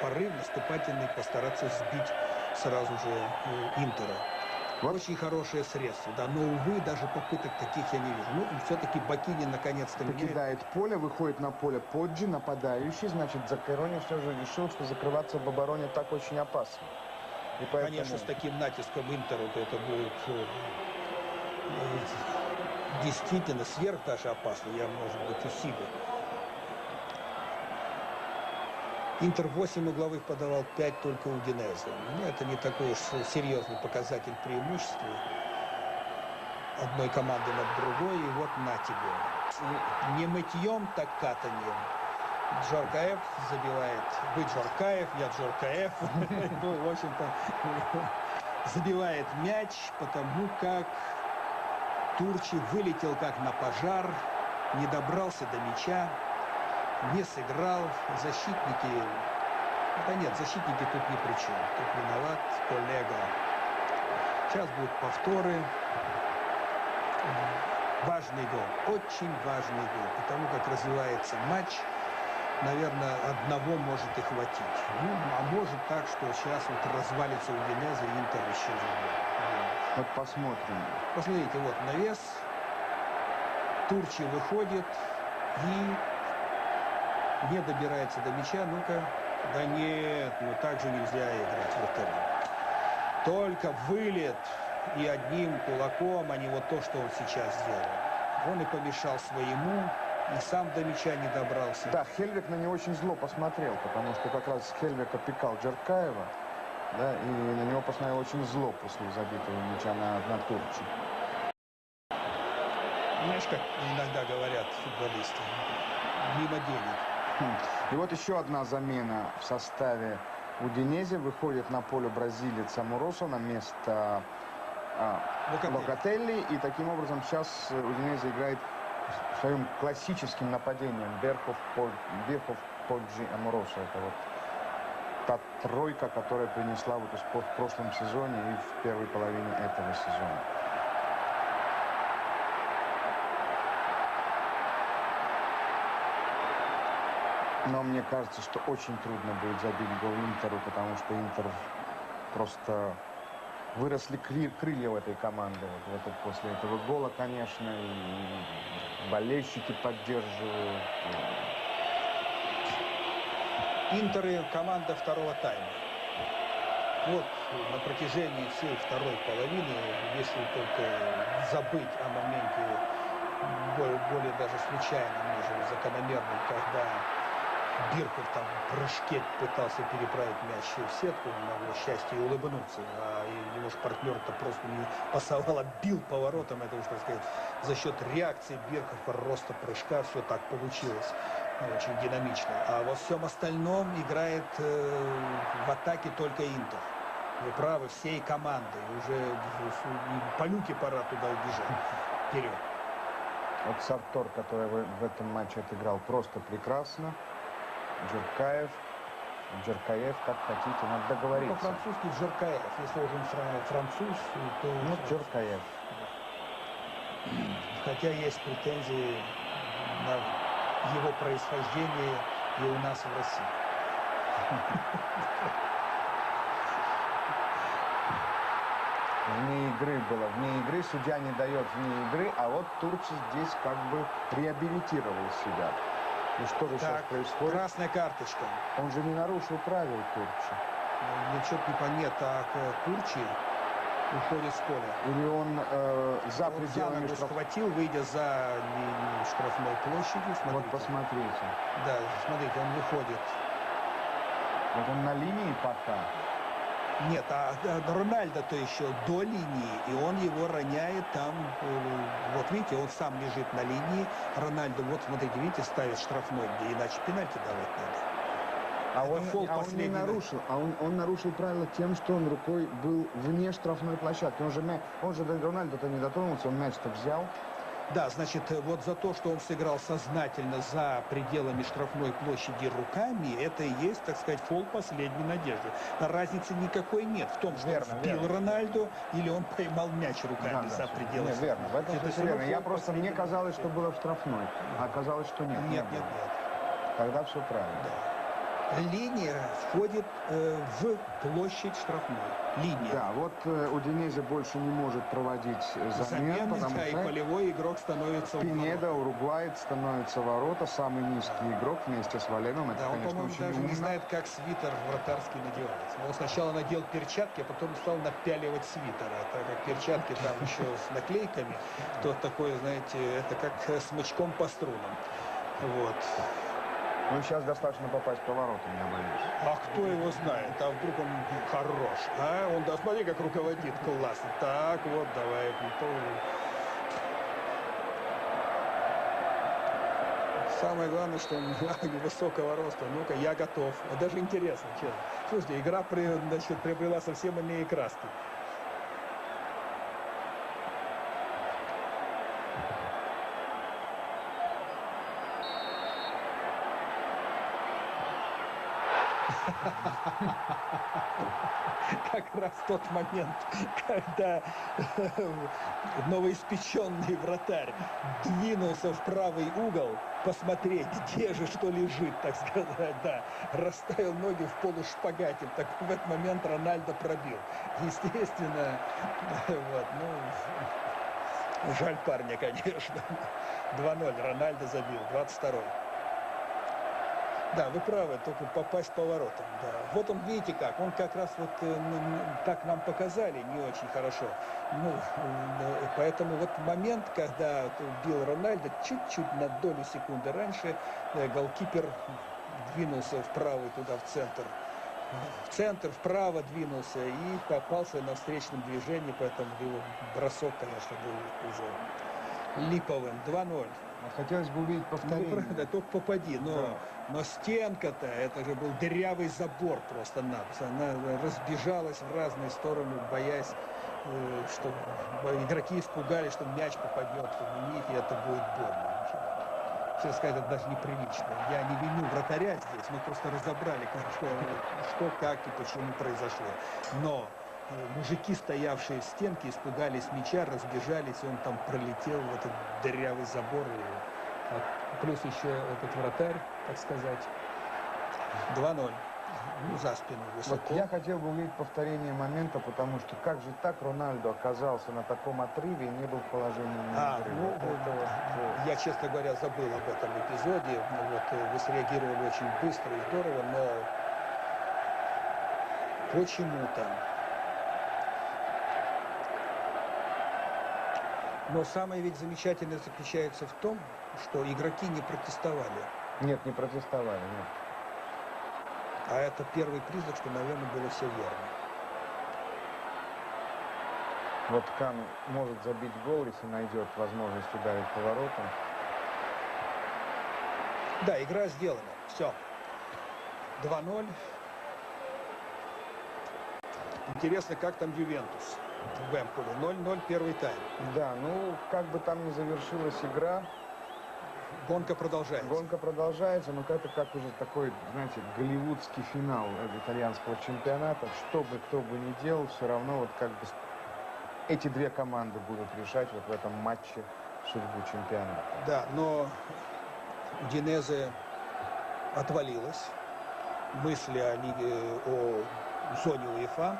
порыв наступательный постараться сбить сразу же Интера. Вот. Очень хорошее средство, да, но, увы, даже попыток таких я не вижу. Ну, все-таки Бакини наконец-то Покидает поле, выходит на поле Поджи, нападающий. Значит, Заккарони все же решил, что закрываться в обороне так очень опасно. И поэтому... Конечно, с таким натиском Интеру это будет действительно сверх даже опасно. Я, может быть, усилю. Интер 8 угловых подавал, 5 только Удинезе. Ну, это не такой уж серьезный показатель преимущества одной команды над другой. И вот на тебе. Не мытьем, так катанием. Джоркаев забивает. Вы Джоркаев, я Джоркаев. Ну, в общем-то, забивает мяч, потому как Турчи вылетел как на пожар, не добрался до мяча. Не сыграл, защитники, да нет, защитники тут ни при чем, тут виноват коллега. Сейчас будут повторы. Важный гол, очень важный гол, потому как развивается матч. наверное, одного может и хватить. Ну, а может так, что сейчас вот развалится Удинезе, Интер исчезнет. Вот посмотрим. Посмотрите, вот навес. Турчи выходит и не добирается до мяча. Ну-ка. Да нет, ну так же нельзя играть в вратаря. Только вылет и одним кулаком, а не вот то, что он сейчас сделал. Он и помешал своему, и сам до мяча не добрался. Да, Хельвик на него очень зло посмотрел, потому что как раз Хельвик опекал Джеркаева, да, и на него посмотрел очень зло после забитого мяча на Турчи. Знаешь, как иногда говорят футболисты, мимо денег. И вот еще одна замена в составе Удинезе. Выходит на поле бразилец Аморосо на место Локотелли. И таким образом сейчас Удинезе играет своим классическим нападением. Берхов, Поджи, Аморосо. Это вот та тройка, которая принесла вот успех в прошлом сезоне и в первой половине этого сезона. Но мне кажется, что очень трудно будет забить гол Интеру, потому что Интер просто выросли крылья у этой команды. Вот после этого гола, конечно, и болельщики поддерживают. Интеры команда второго тайма. Вот на протяжении всей второй половины, если только забыть о моменте более даже случайном, нежели закономерном, когда Бирков там в прыжке пытался переправить мяч в сетку, он могло счастье улыбнуться, а его же партнер-то просто не пасовал, а бил поворотом. Это уж, так сказать, за счет реакции Биркова, роста прыжка все так получилось. Очень динамично. А во всем остальном играет в атаке только Интер. Вы правы, всей командой. Уже по люке пора туда убежать. Вперед. Вот Сартор, который в этом матче отыграл просто прекрасно. Джеркаев, как хотите, надо договориться. По-французски Джеркаев. Если уже француз, то... Ну, Джеркаев. Хотя есть претензии на его происхождение и у нас в России. Вне игры было. Вне игры судья не дает вне игры, а вот Турчи здесь как бы реабилитировал себя. И что же сейчас происходит? Красная карточка. Он же не нарушил правил Турчи. Ничего не понятно, так Турчи уходит с поля. Или он за пределами штрафной схватил, выйдя за штрафной площади. Смотрите. Вот посмотрите. Да, смотрите, он выходит. Вот он на линии пока. Нет, а Рональдо-то еще до линии, и он его роняет там. Вот видите, он сам лежит на линии. Рональдо, вот смотрите, видите, ставит штрафной, где иначе пенальти давать надо. А он не нарушил, он нарушил правила тем, что он рукой был вне штрафной площадки. Он же до Рональдо-то не дотронулся, он мяч-то взял. Да, значит, вот за то, что он сыграл сознательно за пределами штрафной площади руками, это и есть, так сказать, фол последней надежды. Разницы никакой нет в том, что он сбил Рональдо или он поймал мяч руками за пределами. Нет, верно, в этом смысле верно. Мне казалось, что было в штрафной, а оказалось, что нет. Нет. Тогда все правильно. Да. Линия входит в площадь штрафной. Линия. Да, вот Удинезе больше не может проводить замен, потому что и полевой игрок становится Пинеда, уругваец, становится ворота, самый низкий игрок вместе с Валеном. Это, да, он, конечно, по-моему, очень даже умно. не знает, как свитер вратарский надевается. Он сначала надел перчатки, а потом стал напяливать свитер. А так как перчатки там еще с наклейками, то такое, знаете, это как смычком по струнам. Вот. Ну, сейчас достаточно попасть по воротам, я боюсь. А кто его знает? А вдруг он хорош? А? Он, да, смотри, как руководит классно. Так, вот, давай. Самое главное, что он высокого роста. Ну-ка, я готов. А даже интересно, честно. Слушайте, игра приобрела совсем иные краски. как раз тот момент, когда новоиспеченный вратарь двинулся в правый угол, посмотреть, где же что лежит, так сказать, да, расставил ноги в полушпагате. Так в этот момент Рональдо пробил. Естественно, вот, ну, жаль парня, конечно. 2-0 Рональдо забил, 22-й. Да, вы правы, только попасть по воротам. Да. Вот он, видите как, он как раз вот так нам показали не очень хорошо. Ну, поэтому вот момент, когда бил Рональдо, чуть-чуть на долю секунды раньше, голкипер двинулся вправо и туда в центр, вправо двинулся и попался на встречном движении, поэтому его бросок, конечно, был уже липовым. 2-0. Хотелось бы увидеть повторение. Ну, правда, только попади. Но стенка-то, это же был дырявый забор просто-напросто. Она разбежалась в разные стороны, боясь, что игроки испугались, что мяч попадет в них, и это будет больно. Честно сказать, это даже неприлично. Я не виню вратаря здесь, мы просто разобрали, что, как и почему произошло. Но мужики, стоявшие в стенке, испугались мяча, разбежались, и он там пролетел в этот дырявый забор. Плюс еще этот вратарь, так сказать, 2-0. Ну, за спину высоко. Вот я хотел бы увидеть повторение момента, потому что как же так Рональдо оказался на таком отрыве и не был в положении я, честно говоря, забыл об этом эпизоде. Вот, вы среагировали очень быстро и здорово, но почему-то. Но самое ведь замечательное заключается в том, что игроки не протестовали. Нет, не протестовали, нет. А это первый признак, что, наверное, было все верно. Вот Кан может забить гол, если найдет возможность ударить по воротам. Да, игра сделана. Все. 2-0. Интересно, как там Ювентус в Эмполе. 0-0 первый тайм. Да, ну, как бы там ни завершилась игра, гонка продолжается. Гонка продолжается, но это как уже такой, знаете, голливудский финал итальянского чемпионата. Что бы кто бы ни делал, все равно вот как бы эти две команды будут решать вот в этом матче судьбу чемпионата. Да, но Удинезе отвалилась. Мысли о зоне УЕФА.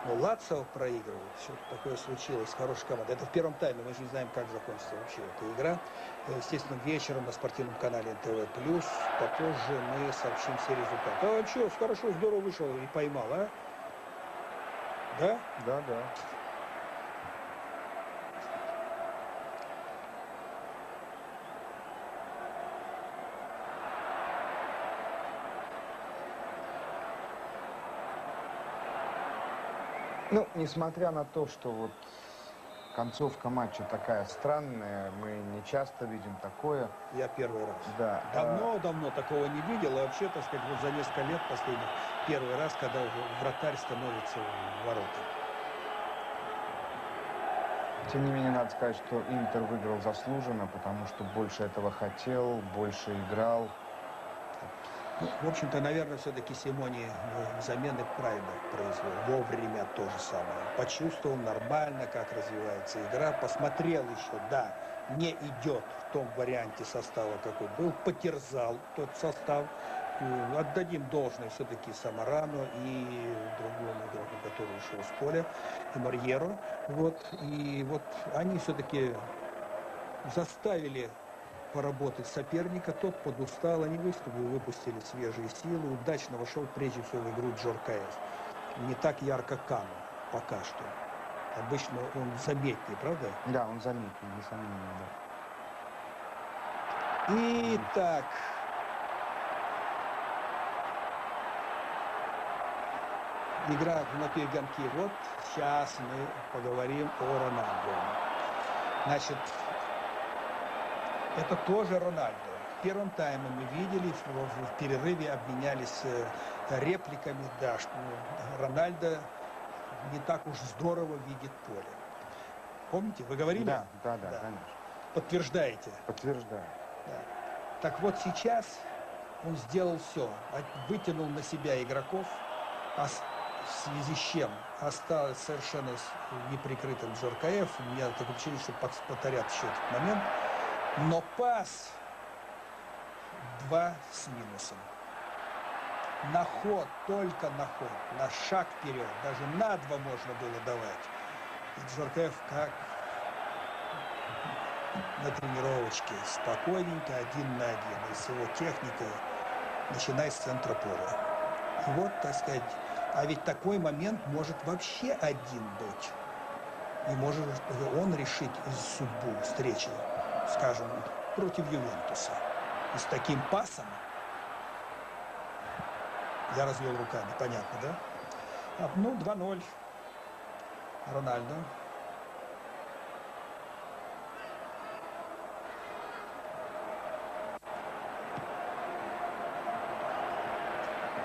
Но Лацио проигрывает. Все такое случилось с хорошей командой. Это в первом тайме. Мы же не знаем, как закончится вообще эта игра. Естественно, вечером на спортивном канале НТВ+. Попозже мы сообщим все результаты. А что, хорошо, здорово вышел и поймал, а? Да? Да, да. Ну, несмотря на то, что вот концовка матча такая странная, мы не часто видим такое. Я первый раз. Да. Давно такого не видел. И вообще, так сказать, вот за несколько лет последних первый раз, когда вратарь становится в ворота. Тем не менее, надо сказать, что Интер выиграл заслуженно, потому что больше этого хотел, больше играл. Ну, в общем-то, наверное, все-таки Симони замены правильно произвел. Вовремя то же самое. Почувствовал нормально, как развивается игра. Посмотрел еще, да, не идет в том варианте состава, какой был. Потерзал тот состав. Отдадим должное все-таки Самарану и другому игроку, который ушел с поля, и Марьеро. Вот. И вот они все-таки заставили поработать соперника, тот подустал, они выпустили свежие силы, удачно вошел прежде всего в игру Джоркаэс. Не так ярко Кану пока что. Обычно он заметнее, правда? Да, он заметнее, несомненно, да. Итак. Игра на перегонки. Вот сейчас мы поговорим о Рональдо. Значит, это тоже Рональдо. В первом тайме мы видели, в перерыве обменялись репликами, да, что Рональдо не так уж здорово видит поле. Помните, вы говорили? Да, конечно. Подтверждаете? Подтверждаю. Да. Так вот сейчас он сделал все. Вытянул на себя игроков, в связи с чем осталось совершенно неприкрытым Джоркаеф. У меня такое впечатление, что повторят еще этот момент. Но пас 2 с минусом. На ход, только на ход, на шаг вперед, даже на 2 можно было давать. И Джоркаеф как на тренировочке, спокойненько, 1 на 1. И с его техникой, начиная с центра поля. И вот, так сказать, а ведь такой момент может вообще один быть. И может он решить судьбу встречи, скажем, против Ювентуса. И с таким пасом, я развел руками, понятно, да? Ну, 2-0. Рональдо.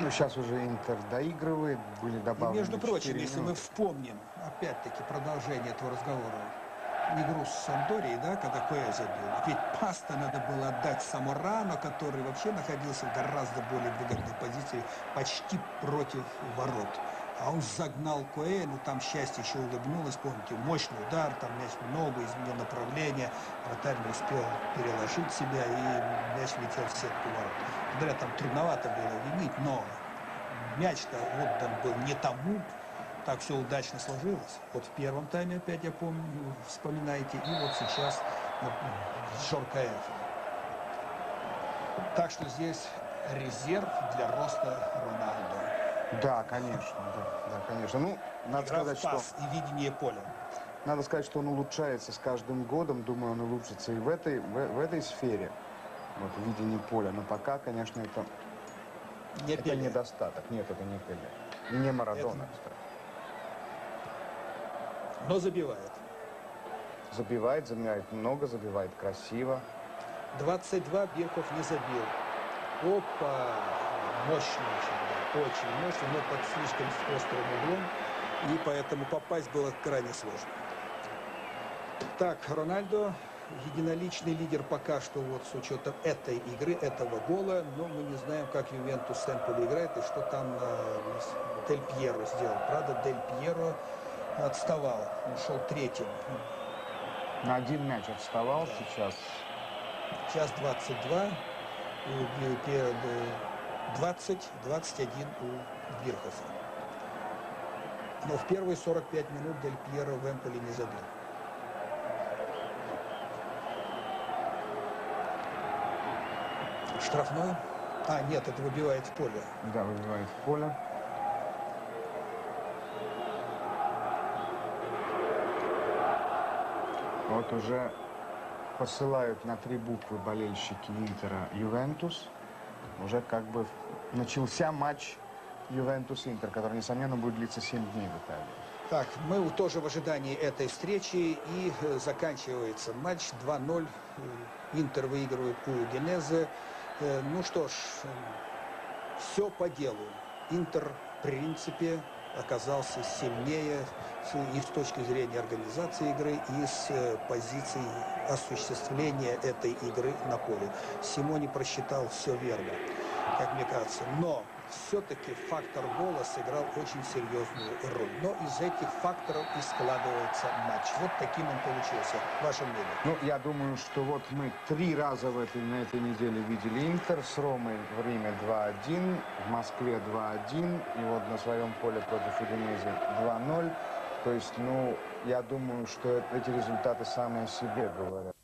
Ну, сейчас уже Интер доигрывает, были И, добавлены между прочим, 4 если мы минуты. вспомним, опять-таки, продолжение этого разговора, игру с Самдорией, да, когда Куэ забил, ведь пас-то надо было отдать Саморано, который вообще находился в гораздо более выгодной позиции, почти против ворот. А он загнал Куэ, ну там счастье еще улыбнулось, помните, мощный удар, там мяч в ногу, изменил направление, вратарь не успел переложить себя, и мяч летел в сетку ворот. Говорят, там трудновато было винить, но мяч-то отдан был не тому, так все удачно сложилось. Вот в первом тайме, опять я помню, вспоминаете, и вот сейчас вот, Джоркаеф. Так что здесь резерв для роста Рональдо. Да, конечно, да, конечно. Ну, надо Игра сказать, в что пас и видение поля. надо сказать, что он улучшается с каждым годом. Думаю, он улучшится и в этой сфере, вот, в видении поля. Но пока, конечно, это Не это Пеле. недостаток. Нет, это не Пеле. И не Марадона, Это- кстати. Но забивает. Забивает много, забивает красиво. 22 Бирков не забил. Опа! Мощно очень, да, очень мощно, но под слишком острым углом. И поэтому попасть было крайне сложно. Так, Рональдо, единоличный лидер пока что вот с учетом этой игры, этого гола. Но мы не знаем, как Ювентус с Эмполи играет и что там Дель Пьеро сделал. Правда, Дель Пьеро отставал, он шел третьим. На 1 мяч отставал сейчас. Сейчас 22, 20-21 у Бирхофа. Но в первые 45 минут Дель Пьеро в Эмполи не забил. Штрафной? А, нет, это выбивает в поле. Да, выбивает в поле. Вот уже посылают на 3 буквы болельщики Интера Ювентус. Уже как бы начался матч Ювентус-Интер, который, несомненно, будет длиться 7 дней в Италии. Так, мы тоже в ожидании этой встречи. И заканчивается матч 2-0. Интер выигрывает у Удинезе. Ну что ж, все по делу. Интер, в принципе, оказался сильнее и с точки зрения организации игры, и с позиции осуществления этой игры на поле. Симони просчитал все верно, как мне кажется. Но все-таки фактор гола сыграл очень серьезную роль. Но из этих факторов и складывается матч. Вот таким он получился. Ваше мнение? Ну, я думаю, что вот мы 3 раза на этой неделе видели Интер. С Ромой в Риме 2-1, в Москве 2-1, и вот на своем поле против Удинезе 2-0. То есть, ну, я думаю, что эти результаты сами о себе говорят.